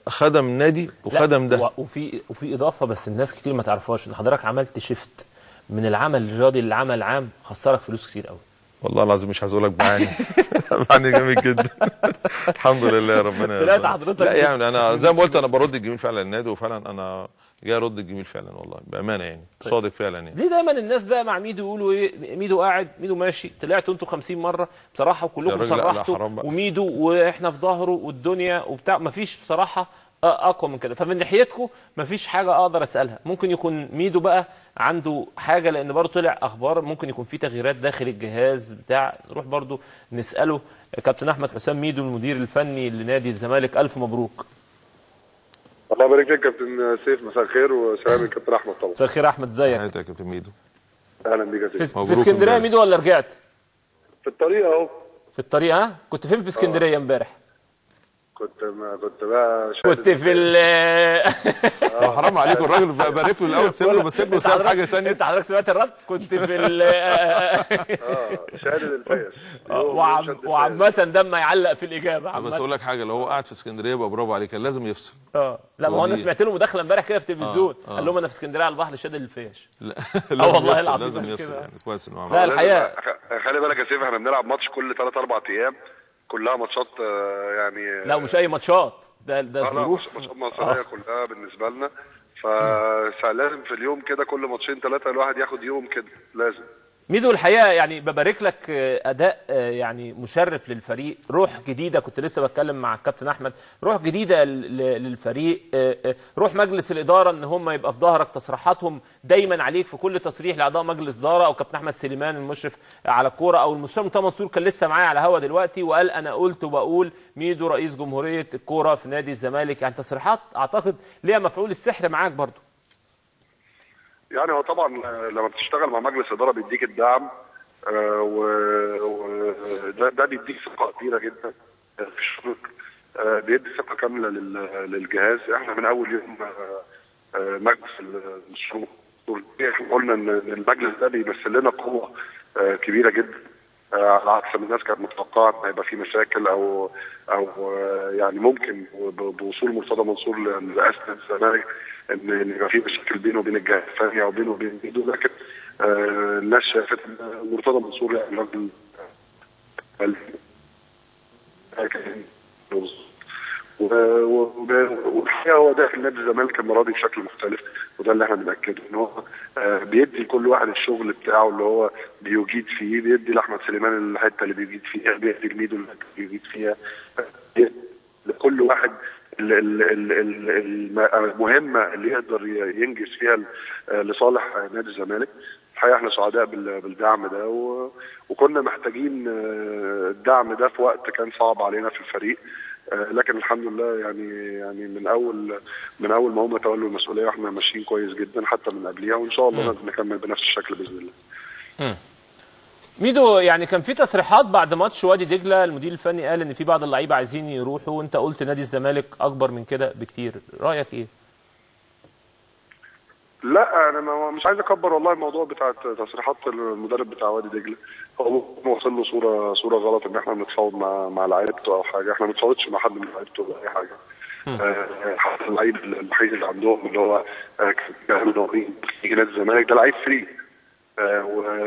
خدم النادي وخدم ده. وفي اضافه بس الناس كتير ما تعرفهاش، ان حضرتك عملت شيفت من العمل الرياضي للعمل العام خسرك فلوس كتير قوي. والله العظيم مش عايز اقول لك بعاني. بعاني جامد جدا. الحمد لله ربنا طلعت حضرتك. لا يعني انا زي ما قلت انا برد الجميل فعلا للنادي، وفعلا انا جاي ارد الجميل فعلا والله بامانه يعني. صادق فعلا يعني. ليه دايما الناس بقى مع ميدو يقولوا ايه؟ ميدو قاعد، ميدو ماشي، طلعتوا انتوا 50 مره بصراحه وكلكم صرحتوا وميدو واحنا في ظهره والدنيا وبتاع، مفيش بصراحه اقوى من كده. فمن ناحيتكم مفيش حاجه اقدر اسالها. ممكن يكون ميدو بقى عنده حاجه، لان برضه طلع اخبار ممكن يكون في تغييرات داخل الجهاز بتاع، نروح برضه نساله. كابتن احمد حسام ميدو المدير الفني لنادي الزمالك، الف مبروك. الله يبارك فيك كابتن سيف، مساء الخير وسلام الكابتن احمد. طبعا مساء الخير احمد، ازيك؟ حياتك يا كابتن ميدو. اهلا بيك يا سيف. في اسكندريه ميدو ولا رجعت؟ في الطريق اهو. في الطريق. ها كنت فين في اسكندريه امبارح؟ كنت بقى كنت في حرام عليكم الراجل بارك له الاول سيبه بس سيبه ساب حاجه ثانيه. انت حضرتك سمعت الرد؟ كنت في شادد الفيش. وعامة ده ما يعلق في الاجابه. بس اقول لك حاجه، لو هو قاعد في اسكندريه يبقى برافو عليك، كان لازم يفصل. لا ما هو انا سمعت له مداخله امبارح كده في التلفزيون قال لهم انا في اسكندريه على البحر شادد الفيش. لا والله العظيم لازم يفصل يعني. كويس انه لا الحقيقه خلي بالك يا سيف، احنا بنلعب ماتش كل 3-4 ايام، كلها ماتشات يعني. لا مش اي ماتشات، ده ظروف ماتشات مصريه كلها بالنسبه لنا. فلازم في اليوم كده كل ماتشين 3 الواحد ياخد يوم كده لازم. ميدو الحقيقه يعني ببارك لك اداء يعني مشرف للفريق، روح جديده. كنت لسه بتكلم مع الكابتن احمد، روح جديده للفريق، روح مجلس الاداره ان هم يبقى في ظهرك، تصريحاتهم دايما عليك في كل تصريح لاعضاء مجلس اداره، او كابتن احمد سليمان المشرف على الكوره، او المستشار مرتضى منصور كان لسه معايا على الهوا دلوقتي وقال انا قلت وبقول ميدو رئيس جمهوريه الكوره في نادي الزمالك. يعني تصريحات اعتقد ليها مفعول السحر معاك برضو. يعني هو طبعا لما بتشتغل مع مجلس اداره بيديك الدعم، وده بيديك ثقه كبيره جدا في الشغل، بيدي ثقه كامله للجهاز. احنا من اول يوم مجلس الشؤون قلنا ان المجلس ده بيمثل لنا قوه كبيره جدا، على عكس ما الناس كانت متوقعه ان هيبقى في مشاكل او يعني ممكن بوصول مرتضى منصور لرئاسه الزمالك ان يبقى في مشاكل بينه وبين الجهه الثانيه وبينه وبين ميدو، لكن الناس شافت ان مرتضى منصور يعني راجل والحقيقه هو داخل نادي الزمالك المره دي بشكل مختلف، وده اللي احنا بنأكده ان هو بيدي لكل واحد الشغل بتاعه اللي هو بيجيد فيه، بيدي لاحمد سليمان الحته اللي بيجيد فيها، بيدي لميدو الحته اللي بيجيد فيها، لكل واحد المهمه اللي يقدر ينجز فيها لصالح نادي الزمالك. الحقيقه احنا سعداء بالدعم ده، وكنا محتاجين الدعم ده في وقت كان صعب علينا في الفريق، لكن الحمد لله يعني من اول ما هم تولوا المسؤوليه احنا ماشيين كويس جدا حتى من قبليها، وان شاء الله نكمل بنفس الشكل باذن الله. ميدو، يعني كان في تصريحات بعد ماتش وادي دجله، المدير الفني قال ان في بعض اللعيبه عايزين يروحوا، وانت قلت نادي الزمالك اكبر من كده بكتير، رايك ايه؟ لا انا مش عايز اكبر والله الموضوع بتاع تصريحات المدرب بتاع وادي دجله، هو ممكن وصل له صوره غلط ان احنا بنتفاوض مع لعيبته او حاجه، احنا ما بنتفاوضش مع حد من لعيبته ولا اي حاجه. حتى اللعيب الوحيد اللي عندهم اللي هو كان نورين يجي نادي الزمالك ده لعيب فري،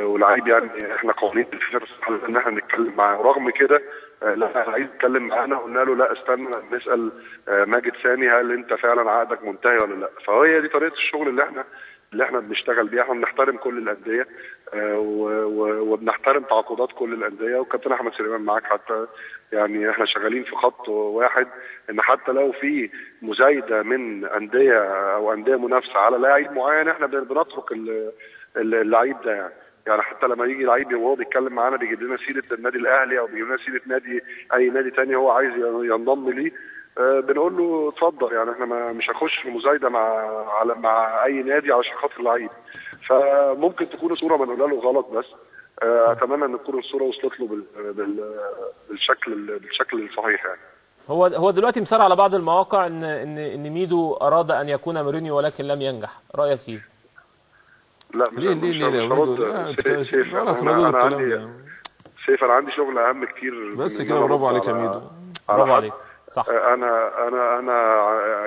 ولعيب يعني احنا قوانين الفيفا ان احنا نتكلم معاه، ورغم كده لا عايز يتكلم معانا، قلنا له لا استنى نسال ماجد ثاني هل انت فعلا عقدك منتهي ولا لا. فهي دي طريقه الشغل اللي احنا بنشتغل بيها، احنا بنحترم كل الانديه وبنحترم تعاقدات كل الانديه، والكابتن احمد سليمان معاك حتى يعني احنا شغالين في خط واحد، ان حتى لو في مزايده من انديه او انديه منافسه على لاعب معين احنا بنترك اللعيب ده، يعني حتى لما يجي لعيب وهو بيتكلم معانا بيجيب لنا سيره النادي الاهلي او بيجيب لنا سيره اي نادي ثاني هو عايز ينضم ليه، بنقول له اتفضل، يعني احنا مش هنخش في مزايده مع اي نادي علشان خاطر اللعيب. فممكن تكون الصوره بنقولها له غلط، بس اتمنى ان تكون الصوره وصلت له بالشكل الصحيح. يعني هو دلوقتي مسار على بعض المواقع ان ميدو اراد ان يكون مورينيو ولكن لم ينجح، رايك ايه؟ لا مش هرد. سيف انا عندي شغل اهم كتير بس كده. برافو عليك يا ميدو، برافو عليك. صح. انا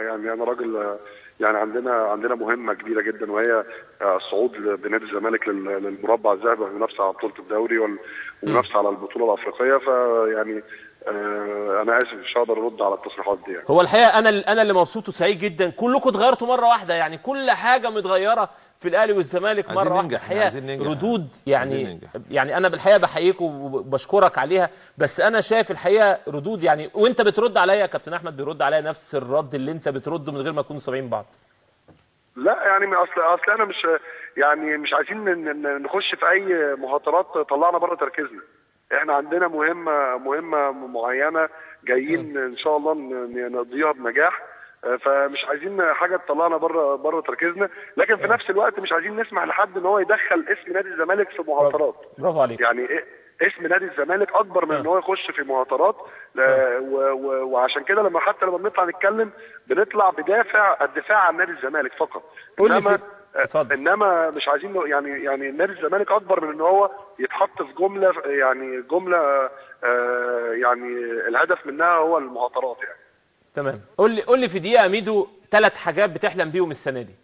يعني انا راجل، يعني عندنا مهمه كبيره جدا، وهي الصعود بنادي الزمالك للمربع الذهبي والمنافسه على بطوله الدوري والمنافسه على البطوله الافريقيه. فيعني انا اسف مش هقدر ارد على التصريحات دي. يعني هو الحقيقه انا اللي مبسوط وسعيد جدا، كلكم اتغيرتوا مره واحده، يعني كل حاجه متغيره في الاهلي والزمالك مره واحده. الحقيقه ردود يعني انا بالحقيقه بحييك وبشكرك عليها، بس انا شايف الحقيقه ردود، يعني وانت بترد عليا كابتن احمد بيرد عليا نفس الرد اللي انت بترده من غير ما نكونوا سامعين بعض. لا يعني اصل انا مش عايزين نخش في اي مهاترات طلعنا بره تركيزنا. احنا عندنا مهمه معينه جايين ان شاء الله نقضيها بنجاح، فمش عايزين حاجه تطلعنا بره تركيزنا، لكن في نفس الوقت مش عايزين نسمح لحد ان هو يدخل اسم نادي الزمالك في مهاترات. برافو عليك. يعني اسم نادي الزمالك اكبر من ان هو يخش في مهاترات، وعشان كده لما بنطلع نتكلم بنطلع الدفاع عن نادي الزمالك فقط، انما مش عايزين يعني نادي الزمالك اكبر من ان هو يتحط في جمله يعني الهدف منها هو المهاترات. يعني تمام. قول لي في دقيقه يا ميدو 3 حاجات بتحلم بيهم السنه دي.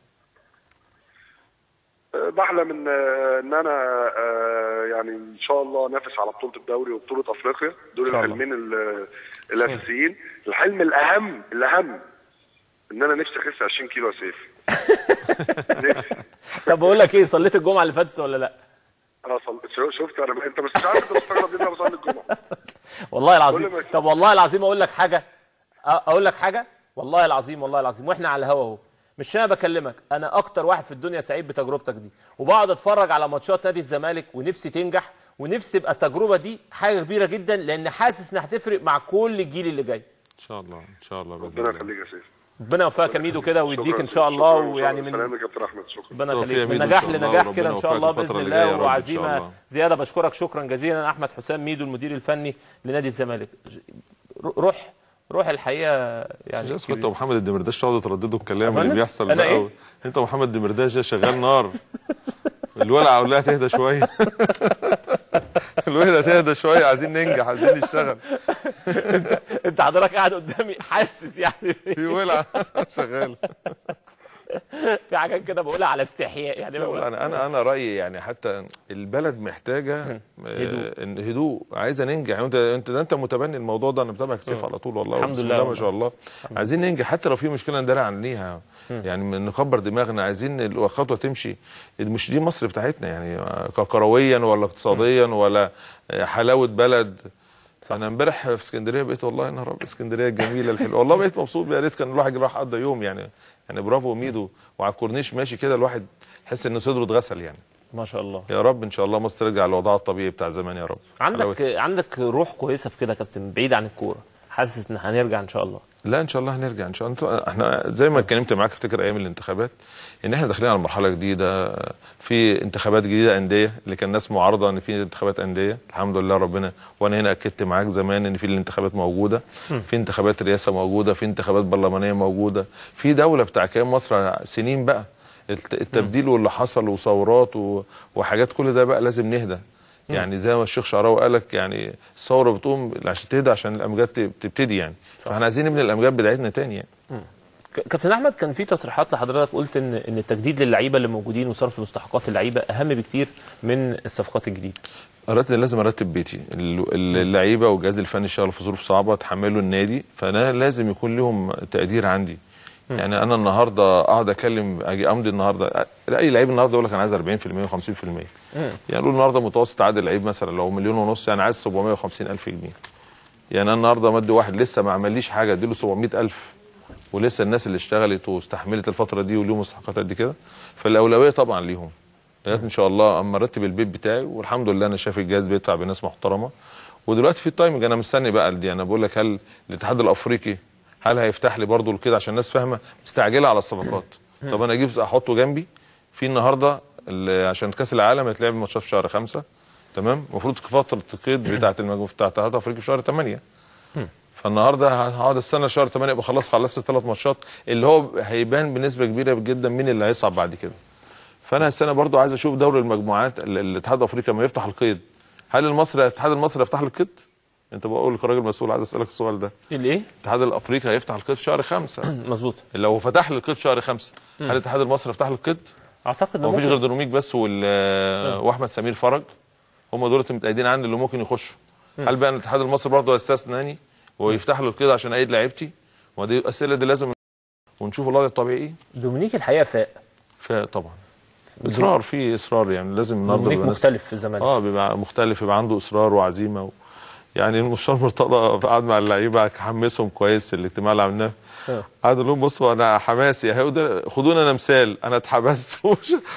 بحلم ان انا يعني ان شاء الله انافس على بطوله الدوري وبطوله افريقيا، دول الحلمين الاساسيين. الحلم الاهم ان انا نفسي اخس 20 كيلو يا سيف. طب بقول لك ايه، صليت الجمعه اللي فاتت ولا لا؟ صليت. شفت انا انت مش عارف انت مستغرب ان انا بصلي الجمعه. والله العظيم. طب والله العظيم اقول لك حاجه والله العظيم واحنا على الهوا اهو، مش انا بكلمك، انا اكتر واحد في الدنيا سعيد بتجربتك دي، وبقعد اتفرج على ماتشات نادي الزمالك ونفسي تنجح، ونفسي تبقى التجربه دي حاجه كبيره جدا، لان حاسس انها هتفرق مع كل الجيل اللي جاي. ان شاء الله باذن الله. ربنا يخليك يا سيف. ربنا يوفقك يا ميدو كده ويديك ان شاء الله، ويعني من سلام يا كابتن احمد، شكرا. ربنا يخليك، من نجاح لنجاح كده ان شاء الله باذن الله، وعزيمه زياده. بشكرك شكرا جزيلا احمد حسام ميدو المدير الفني لنادي الزمالك. روح الحقيقه يعني انت ومحمد الدمرداش تقعدوا ترددوا الكلام اللي بيحصل بقى. انت ومحمد الدمرداش شغال نار. الولع اقول لها تهدى شويه. الوحده تهدى شويه، عايزين ننجح، عايزين نشتغل. انت حضرتك قاعد قدامي حاسس يعني في ولع شغال. في حاجات كده بقولها على استحياء يعني. انا رايي يعني حتى البلد محتاجه هدوء، عايزه ننجح. انت متبني الموضوع ده، انا متابعك سيف على طول والله، الحمد لله ما شاء الله. عايزين ننجح حتى لو في مشكله نداري عنيها، يعني نكبر دماغنا، عايزين الخطوه تمشي. مش دي مصر بتاعتنا يعني، كرويا ولا اقتصاديا ولا حلاوه بلد. انا امبارح في اسكندريه بقيت والله نهار ابيض، اسكندريه الجميله الحلوه والله، بقيت مبسوط. يا ريت كان الواحد راح قضى يوم يعني برافو ميدو. وعلى الكورنيش ماشي كده الواحد يحس ان صدره اتغسل يعني. ما شاء الله. يا رب ان شاء الله مصر ترجع لوضعها الطبيعي بتاع زمان يا رب. عندك روح كويسه في كده يا كابتن، بعيد عن الكوره، حاسس ان هنرجع ان شاء الله؟ لا ان شاء الله هنرجع ان شاء الله. احنا زي ما اتكلمت معاك افتكر ايام الانتخابات ان احنا داخلين على مرحله جديده، في انتخابات جديده انديه، اللي كان الناس معارضه ان في انتخابات انديه. الحمد لله ربنا، وانا هنا اكدت معاك زمان ان في الانتخابات موجوده، في انتخابات رئاسه موجوده، في انتخابات برلمانيه موجوده، في دوله بتاع كام مصر سنين بقى التبديل واللي حصل وثورات وحاجات، كل ده بقى لازم نهدى. يعني زي ما الشيخ شعراوي قال لك يعني الثوره بتقوم عشان تهدى، عشان الامجاد تبتدي يعني. فاحنا عايزين نبني الامجاد بتاعتنا تاني يعني. كابتن احمد، كان في تصريحات لحضرتك قلت ان التجديد للعيبه اللي موجودين وصرف مستحقات اللعيبه اهم بكتير من الصفقات الجديده. لازم ارتب بيتي، اللعيبه والجهاز الفني اشتغلوا في ظروف صعبه، تحملوا النادي، فانا لازم يكون لهم تقدير عندي. يعني انا النهارده اقعد اكلم، اجي امضي النهارده اي لعيب النهارده يقول لك انا عايز 40% و50%. يعني نقول النهارده متوسط عقد اللعيب مثلا لو 1.5 مليون، يعني عايز 750,000 جنيه. يعني انا النهارده مدي واحد لسه ما عمليش حاجه اديله 700,000، ولسه الناس اللي اشتغلت واستحملت الفتره دي وليهم مستحقات قد كده، فالاولويه طبعا ليهم. ان شاء الله اما ارتب البيت بتاعي، والحمد لله انا شايف الجهاز بيدفع بناس محترمه. ودلوقتي في التايمنج انا مستني بقى دي. انا بقول لك هل الاتحاد الافريقي هل هيفتح لي برضه كده، عشان الناس فاهمه مستعجله على الصفقات. طب انا اجيب احطه جنبي في النهارده عشان كاس العالم هيتلعب ماتشات في شهر 5، تمام؟ المفروض فتره القيد بتاعه الاتحاد الافريقي في شهر 8. فالنهارده هقعد استنى شهر 8 يبقى خلصت 3 ماتشات، اللي هو هيبان بنسبه كبيره جدا مين اللي هيصعد بعد كده. فانا السنه برضو عايز اشوف دوري المجموعات الاتحاد الافريقي لما يفتح القيد، هل الاتحاد المصري يفتح له القيد؟ انت بقول كراجل مسؤول عايز اسالك السؤال ده. الايه؟ الاتحاد الافريقي هيفتح القيد في شهر 5. مظبوط. لو فتح لي القيد في شهر 5 هل الاتحاد المصري يفتح له القيد؟ اعتقد ما فيش غير دروميك بس واحمد سمير فرج، هم دول المتأيدين عندي اللي ممكن يخشوا. هل بقى الاتحاد المصري برضه هيستثناني ويفتح له القيد عشان ايد لعيبتي؟ ودي الاسئله دي لازم ونشوف الوضع الطبيعي ايه. دومينيك الحقيقه فاق طبعا، اصرار، في اصرار يعني لازم النهارده دومينيك مختلف في الزمالك. بيبقى مختلف، يبقى عنده اصرار وعزيمه يعني المستشار مرتضى قعد مع اللعيبه حمسهم كويس. الاجتماع اللي عملناه قعد لهم بصوا انا حماسي خدونا انا مثال، انا اتحبست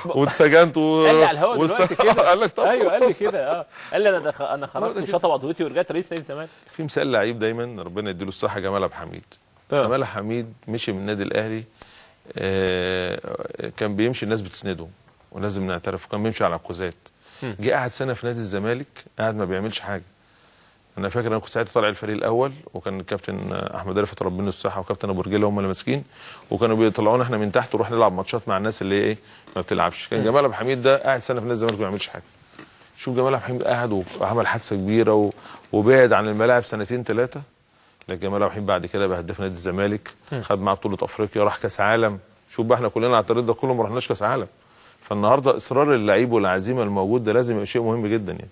واتسجنت قال لي على الهوا دلوقتي كده. قال لك طب ايوه قال لي كده. قال لي انا خرجت وشطب عضويتي ورجعت رئيس نادي الزمالك. في مثال لعيب دايما ربنا يديله الصحه، جمال عبد الحميد. جمال عبد الحميد مشي من النادي الاهلي، كان بيمشي الناس بتسنده ولازم نعترف، كان بيمشي على عكوزات. جه قعد سنه في نادي الزمالك قاعد ما بيعملش حاجه. انا فاكر انا كنت ساعتها طالع الفريق الاول، وكان الكابتن احمد رفعت ربنا الصحه وكابتن ابو رجيله هم اللي ماسكين، وكانوا بيطلعونا احنا من تحت ونروح نلعب ماتشات مع الناس اللي ايه ما بتلعبش. كان جمال عبد الحميد ده قاعد سنه في نادي الزمالك ما بيعملش حاجه. شوف جمال عبد الحميد قاعد وعمل حادثه كبيره وبعد عن الملاعب 2 3 سنين. لكن جمال عبد الحميد بعد كده بقى هداف نادي الزمالك، خد معاه بطوله افريقيا، راح كاس عالم. شوف بقى احنا كلنا على الطريق ده كله ما رحناش كاس عالم. فالنهارده اصرار اللعيب والعزيمه الموجود ده لازم يبقى شيء مهم جدا يعني.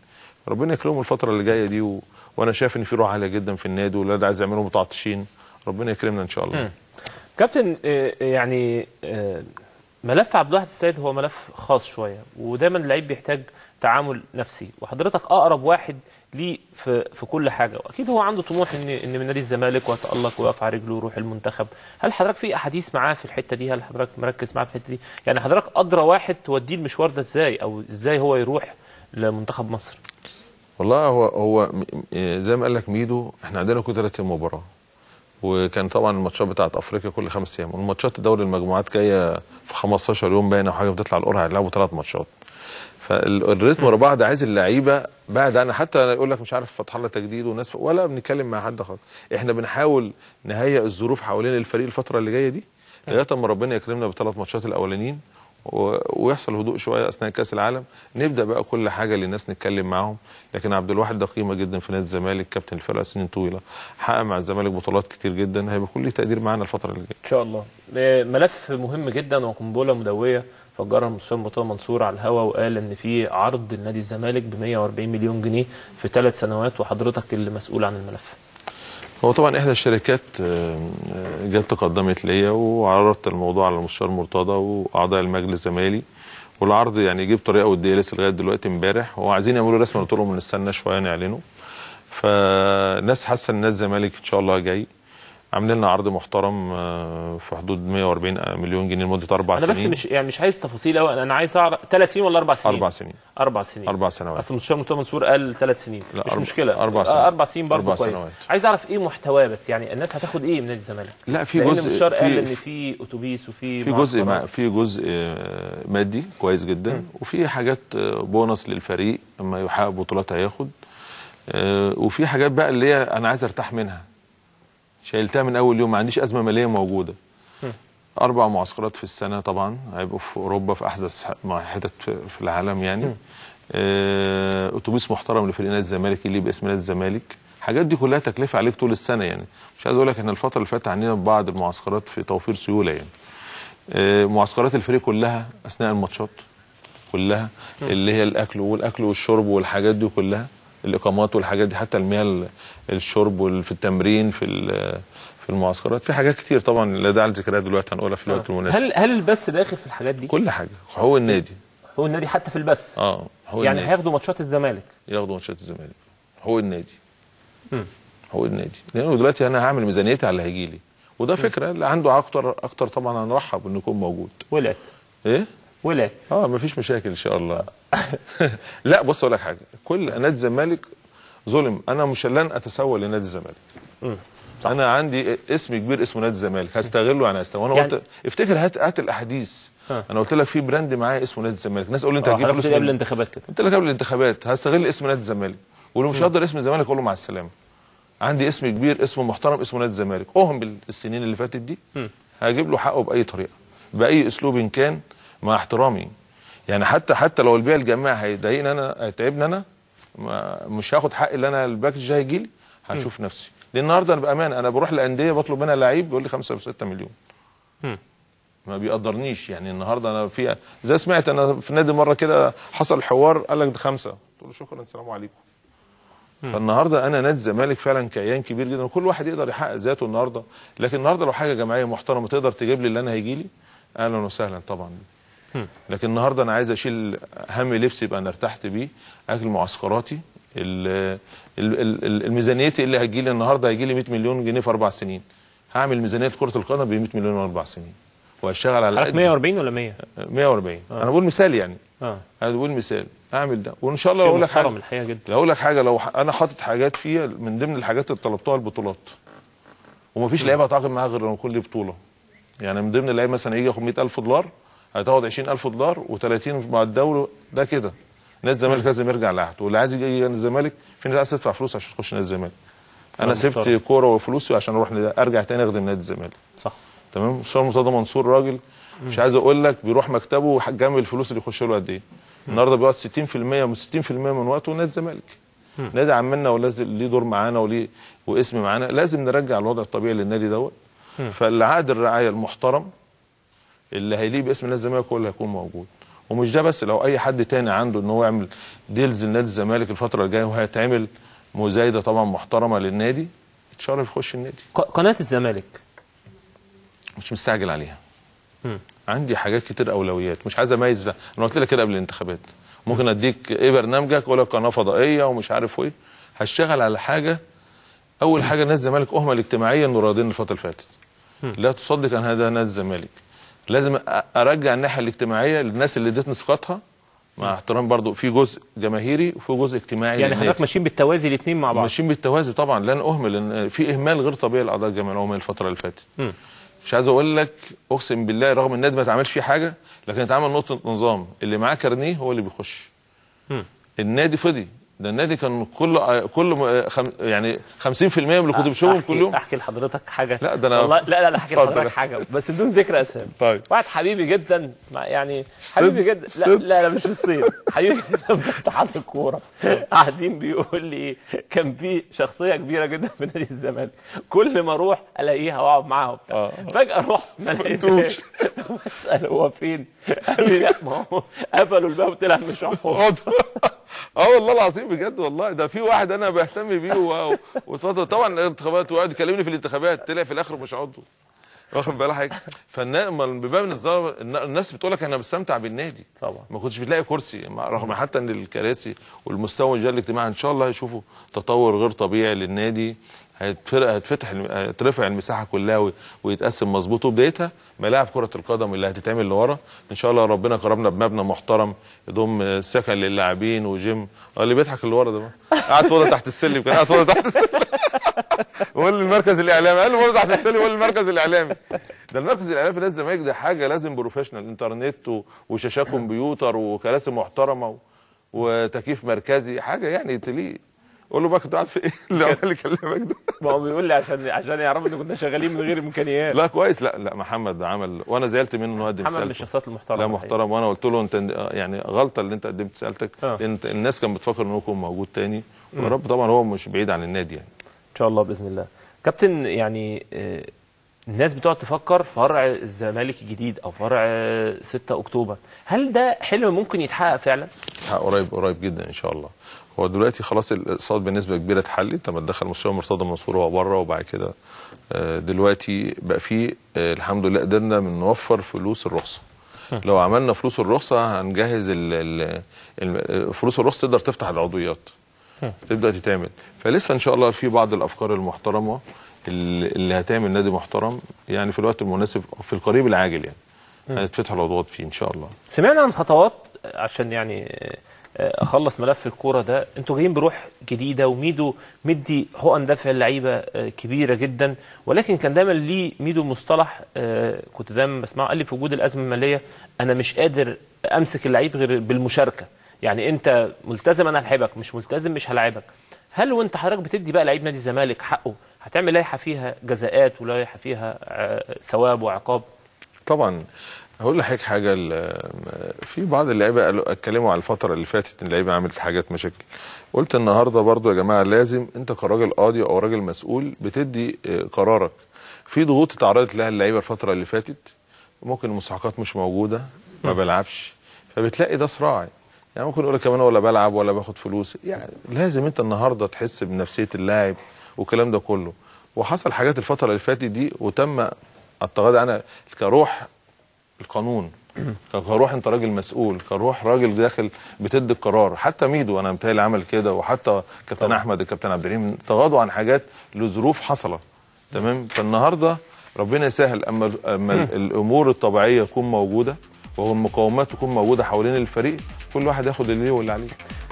ربنا يكرمهم الفتره اللي جايه دي وانا شايف ان في روح عاليه جدا في النادي، والولاد عايز يعملوا متعطشين. ربنا يكرمنا ان شاء الله. كابتن، يعني ملف عبد الواحد السيد هو ملف خاص شويه، ودايما اللعيب بيحتاج تعامل نفسي، وحضرتك اقرب واحد ليه في كل حاجه، واكيد هو عنده طموح ان من نادي الزمالك ويتالق ويقف على رجله ويروح المنتخب. هل حضرتك في احاديث معاه في الحته دي؟ هل حضرتك مركز معاه في الحته دي؟ يعني حضرتك ادرى واحد توديه المشوار ده ازاي، او ازاي هو يروح لمنتخب مصر؟ والله هو زي ما قال لك ميدو، احنا عندنا كل 30 مباراه. وكان طبعا الماتشات بتاعت افريقيا كل 5 ايام، والماتشات دوري المجموعات جايه في 15 يوم باينه وحاجه، بتطلع القرعه يلعبوا 3 ماتشات. فالريتم ورا بعض عايز اللعيبه بعد، انا حتى يقول لك مش عارف فتح الله تجديد وناس ولا بنتكلم مع حد خالص، احنا بنحاول نهيئ الظروف حوالين الفريق الفتره اللي جايه دي لغايه اما ربنا يكرمنا ب3 ماتشات الاولانيين ويحصل هدوء شويه اثناء كاس العالم، نبدا بقى كل حاجه للناس نتكلم معاهم. لكن عبد الواحد ده قيمه جدا في نادي الزمالك، كابتن الفرقه سنين طويله، حقق مع الزمالك بطولات كتير جدا، هيبقى كل تقدير معانا الفتره اللي جايه ان شاء الله. ملف مهم جدا وقنبله مدويه فجرها المستشار مرتضى منصور على الهواء، وقال ان في عرض لنادي الزمالك ب 140 مليون جنيه في 3 سنوات، وحضرتك اللي مسؤول عن الملف. هو طبعا احدى الشركات جت تقدمت ليا وعرضت الموضوع على المستشار مرتضى واعضاء المجلس زمالي، والعرض يعني جه بطريقه وديه لسه لغايه دلوقتي امبارح، وعايزين يعملوا رسمي، قلت لهم نستنى شويه نعلنه. فالناس حاسه ان نادي الزمالك ان شاء الله جاي، عاملين لنا عرض محترم في حدود 140 مليون جنيه لمده 4 سنين. انا بس مش عايز تفاصيل قوي، انا عايز اعرف 3 سنين ولا 4 سنين؟ 4 سنين. 4 سنين. 4 سنوات. اصل المستشار مرتضى منصور قال 3 سنين، مش مشكله. 4 سنين. 4 سنين برضه 4 كويس. سنوات. عايز اعرف ايه محتواه، بس يعني الناس هتاخد ايه من نادي الزمالك؟ لا في جزء، المستشار قال ان في اتوبيس وفي في جزء مادي كويس جدا، وفي حاجات بونص للفريق لما يحقق بطولات هياخد، وفي حاجات بقى اللي هي انا عايز ارتاح منها، شايلتها من اول يوم، ما عنديش ازمه ماليه موجوده. 4 معسكرات في السنه طبعا هيبقوا في اوروبا في احدث حتت في العالم يعني. اتوبيس محترم لفريق نادي الزمالك اللي باسم نادي الزمالك. الحاجات دي كلها تكلفه عليك طول السنه يعني. مش عايز اقول لك ان الفتره اللي فاتت عندنا بعض المعسكرات في توفير سيوله يعني. معسكرات الفريق كلها اثناء الماتشات كلها اللي هي الاكل والشرب والحاجات دي كلها، الاقامات والحاجات دي، حتى المياه الشرب في التمرين في المعسكرات، في حاجات كتير طبعا لا داعي لذكرها دلوقتي، هنقولها في الوقت المناسب. هل البث داخل في الحاجات دي؟ كل حاجه، حقوق النادي. حقوق النادي حتى في البث؟ حقوق يعني النادي. هياخدوا ماتشات الزمالك؟ ياخدوا ماتشات الزمالك، حقوق النادي. حقوق النادي، لانه دلوقتي انا هعمل ميزانيتي على اللي هيجي لي، وده فكره اللي عنده اكتر طبعا هنرحب انه يكون موجود. ولعت ايه؟ ولعت مفيش مشاكل ان شاء الله. لا بص اقول لك حاجه، كل نادي الزمالك ظلم، انا مش لن اتسول لنادي الزمالك. انا عندي اسم كبير اسمه نادي الزمالك، هستغله يعني هستغله. انا قلت افتكر هات الاحاديث. انا قلت لك في براند معايا اسمه نادي الزمالك، الناس تقول لي انت هتجيب فلوس قبل الانتخابات كده. قلت لك قبل الانتخابات هستغل اسم نادي الزمالك، ولو مش هقدر اسم الزمالك اقول له مع السلامه. عندي اسم كبير اسمه محترم اسمه نادي الزمالك، بالسنين اللي فاتت دي هجيب له حقه باي طريقه باي اسلوب إن كان، مع احترامي يعني. حتى لو البيع الجماعي هيضايقني انا، هيتعبني انا، مش هاخد حق اللي انا الباكج ده هيجي لي، هنشوف نفسي. لان النهارده انا بامانه انا بروح لانديه بطلب منها لعيب بيقول لي 5 و6 مليون. ما بيقدرنيش يعني. النهارده انا في زي سمعت انا في نادي مره كده حصل حوار قال لك ده 5، قلت له شكرا السلام عليكم. فالنهارده انا نادي الزمالك فعلا كيان كبير جدا، وكل واحد يقدر يحقق ذاته النهارده. لكن النهارده لو حاجه جماعيه محترمه تقدر تجيب لي اللي انا هيجي لي، اهلا وسهلا طبعا. لكن النهارده انا عايز اشيل هم لبسي يبقى انا ارتحت بيه، اكل معسكراتي، الميزانيتي اللي هتجي لي النهارده هيجي لي 100 مليون جنيه في 4 سنين. هعمل ميزانيه كره القدم ب 100 مليون في 4 سنين، وهشتغل على 140 ولا 100؟ 140. انا بقول مثال يعني. انا بقول مثال اعمل ده، وان شاء الله اقول لك حاجه. لو اقول لك حاجه، لو انا حاطط حاجات فيها من ضمن الحاجات اللي طلبتها البطولات، ومفيش لعيبه هتعاقد معاها غير لما كل بطوله. يعني من ضمن اللعيبه مثلا يجي ياخد 100,000 دولار هتاخد 20,000 دولار و30 مع الدوري، ده كده. نادي الزمالك لازم يرجع لعهده، واللي عايز يجي نادي الزمالك في ناس عايز تدفع فلوس عشان تخش نادي الزمالك. انا سبت كوره وفلوسي عشان اروح ارجع تاني اخدم نادي الزمالك. صح تمام. المستشار مرتضى منصور راجل مش عايز اقول لك بيروح مكتبه جنب الفلوس اللي يخش له قد ايه. النهارده بيقعد 60% من وقته نادي الزمالك. نادي عملنا ولازم ليه دور معانا وليه واسم معانا، لازم نرجع الوضع الطبيعي للنادي دوت. فالعقد الرعايه المحترم اللي هيليه باسم نادي الزمالك هو اللي هيكون موجود. ومش ده بس، لو اي حد تاني عنده ان هو يعمل ديلز لنادي الزمالك الفتره الجايه وهيتعمل مزايده طبعا محترمه للنادي، يتشرف يخش النادي. قناه الزمالك مش مستعجل عليها. عندي حاجات كتير اولويات، مش عايز اميز ده. انا قلت لك كده قبل الانتخابات، ممكن اديك ايه برنامجك اقول لك قناه فضائيه ومش عارف ايه. هشتغل على حاجه. اول حاجه نادي الزمالك اهمل اجتماعيا ورياضيا الفتره اللي فاتت. لا تصدق ان هذا نادي الزمالك. لازم ارجع الناحيه الاجتماعيه للناس اللي اديتني ثقتها مع احترام برضو في جزء جماهيري وفي جزء اجتماعي. يعني حضرتك ماشيين بالتوازي الاثنين مع بعض؟ ماشيين بالتوازي طبعا، لن اهمل، لان في اهمال غير طبيعي لاعضاء الجمعيه العموميه الفتره اللي فاتت. مش عايز اقول لك، اقسم بالله رغم النادي ما اتعملش فيه حاجه، لكن اتعمل نقطه نظام، اللي معاه كارنيه هو اللي بيخش. النادي فضي، ده النادي كان يعني 50% من اللي كنت بشوفهم كل يوم. احكي لحضرتك حاجه. لا ده انا والله لا احكي لحضرتك حاجه بس بدون ذكر اسامي. طيب. واحد حبيبي جدا، يعني حبيبي جدا، لا مش في الصيد، حبيبي جدا في اتحاد الكوره. قاعدين بيقول لي ايه، كان في شخصيه كبيره جدا في نادي الزمالك، كل ما اروح الاقيها واقعد معاها وبتاع. فجاه اروح ما لقيتوش، بسال هو فين؟ قال لي لا ما هو قفلوا الباب وطلع مش موجود. والله العظيم بجد والله، ده في واحد انا بهتم بيه واتفضل طبعا الانتخابات وقعد يكلمني في الانتخابات، طلع في الاخر مش عضو، واخد بالك حضرتك؟ بباب النظام الناس بتقول لك انا بستمتع بالنادي طبعا، ما كنتش بتلاقي كرسي، رغم حتى ان الكراسي والمستوى والجال الاجتماعي ان شاء الله هيشوفوا تطور غير طبيعي للنادي، هترفع المساحه كلها ويتقسم مظبوط، وبدايتها ملاعب كره القدم اللي هتتعمل لورا ان شاء الله. ربنا كرمنا بمبنى محترم يضم سكن للاعبين وجيم. اللي بيضحك اللي ورا ده قاعد فوضى تحت السلم، كان قاعد فوضى تحت السلم. قول المركز الاعلامي، قال له فوضى تحت السلم، قول المركز الاعلامي. ده المركز الاعلامي في نادي الزمالك ده حاجه لازم بروفيشنال، انترنت وشاشات كمبيوتر وكراسي محترمه وتكييف مركزي، حاجه يعني تليق. قول له بقى كنت قاعد في ايه اللي عمال يكلمك ده؟ ما هو بيقول لي عشان يعرفوا ان كنا شغالين من غير امكانيات. لا كويس، لا محمد عمل، وانا زعلت منه انه قدم سالته. محمد من الشخصيات المحترمه. لا محترم، وانا قلت له انت يعني غلطه اللي انت قدمت سالتك، لان الناس كانت بتفكر انه يكون موجود تاني، ورب طبعا هو مش بعيد عن النادي يعني. ان شاء الله باذن الله. كابتن، يعني الناس بتقعد تفكر في فرع الزمالك الجديد او فرع 6 اكتوبر، هل ده حلم ممكن يتحقق فعلا؟ يتحقق قريب جدا ان شاء الله. هو دلوقتي خلاص الاقساط بنسبه كبيره اتحل، تم دخل مستشفى مرتضى منصور وهو بره، وبعد كده دلوقتي بقى في الحمد لله قدرنا نوفر فلوس الرخصه. لو عملنا فلوس الرخصه هنجهز فلوس الرخصه تقدر تفتح العضويات، تبدا تتعمل. فلسه ان شاء الله في بعض الافكار المحترمه اللي هتعمل نادي محترم يعني في الوقت المناسب في القريب العاجل، يعني هتفتح العضويات فيه ان شاء الله. سمعنا عن خطوات عشان يعني اخلص ملف الكوره ده، انتوا جايين بروح جديده، وميدو مدي حقن دفع اللعيبه كبيره جدا، ولكن كان دايما ليه ميدو مصطلح كنت دايما بسمعه، قال لي في وجود الازمه الماليه انا مش قادر امسك اللعيب غير بالمشاركه، يعني انت ملتزم انا هلعبك، مش ملتزم مش هلعبك. هل وانت حضرتك بتدي بقى لعيب نادي الزمالك حقه هتعمل لائحه فيها جزاءات ولائحه فيها ثواب وعقاب؟ طبعا. هقول لحضرتك حاجه، في بعض اللعيبه اتكلموا على الفتره اللي فاتت ان اللعيبه عملت حاجات مشاكل. قلت النهارده برضو يا جماعه لازم انت كراجل قاضي او راجل مسؤول بتدي قرارك. في ضغوط اتعرضت لها اللعيبه الفتره اللي فاتت، ممكن المستحقات مش موجوده، ما بلعبش، فبتلاقي ده صراع. يعني ممكن يقول لك كمان ولا بلعب ولا باخد فلوس، يعني لازم انت النهارده تحس بنفسيه اللاعب والكلام ده كله. وحصل حاجات الفتره اللي فاتت دي وتم التغاضي عنها كروح القانون، كروح انت راجل مسؤول، كروح راجل داخل بتدي القرار. حتى ميدو انا متهيألي عمل كده، وحتى كابتن احمد الكابتن عبد الرحيم تغاضوا عن حاجات لظروف حصلت. تمام. فالنهارده ربنا يسهل اما الامور الطبيعيه تكون موجوده والمقومات تكون موجوده حوالين الفريق، كل واحد ياخد اللي ليه واللي عليه.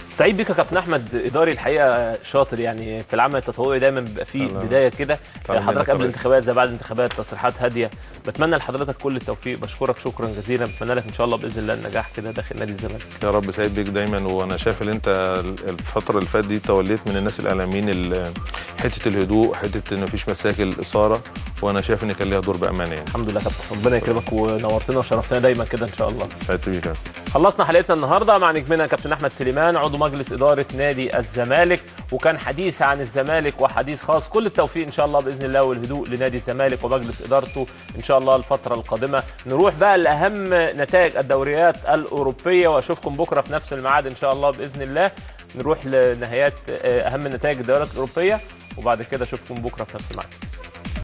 سعيد بيك يا كابتن احمد، اداري الحقيقه شاطر، يعني في العمل التطوعي دايما بيبقى فيه بدايه كده، حضرتك قبل الانتخابات زي بعد الانتخابات تصريحات هاديه. بتمنى لحضرتك كل التوفيق، بشكرك شكرا جزيلا، بتمنى لك ان شاء الله باذن الله النجاح كده داخل نادي الزمالك. يا رب. سعيد بيك دايما، وانا شايف ان انت الفتره اللي فاتت دي توليت من الناس الاعلاميين حته الهدوء، حته ان مفيش مشاكل، اثاره، وانا شايف ان كان ليها دور بامانه يعني. الحمد لله كابتن، ربنا يكرمك ونورتنا وشرفتنا دايما كده ان شاء الله. سعدت بيك يا خلصنا حلقتنا النهارده مع نجمنا كابتن احمد سليمان عضو مجلس اداره نادي الزمالك، وكان حديث عن الزمالك وحديث خاص. كل التوفيق ان شاء الله باذن الله والهدوء لنادي الزمالك ومجلس ادارته ان شاء الله الفتره القادمه. نروح بقى لاهم نتائج الدوريات الاوروبيه، واشوفكم بكره في نفس الميعاد ان شاء الله باذن الله. نروح لنهايات اهم نتائج الدوريات الاوروبيه، وبعد كده اشوفكم بكره في نفس الميعاد.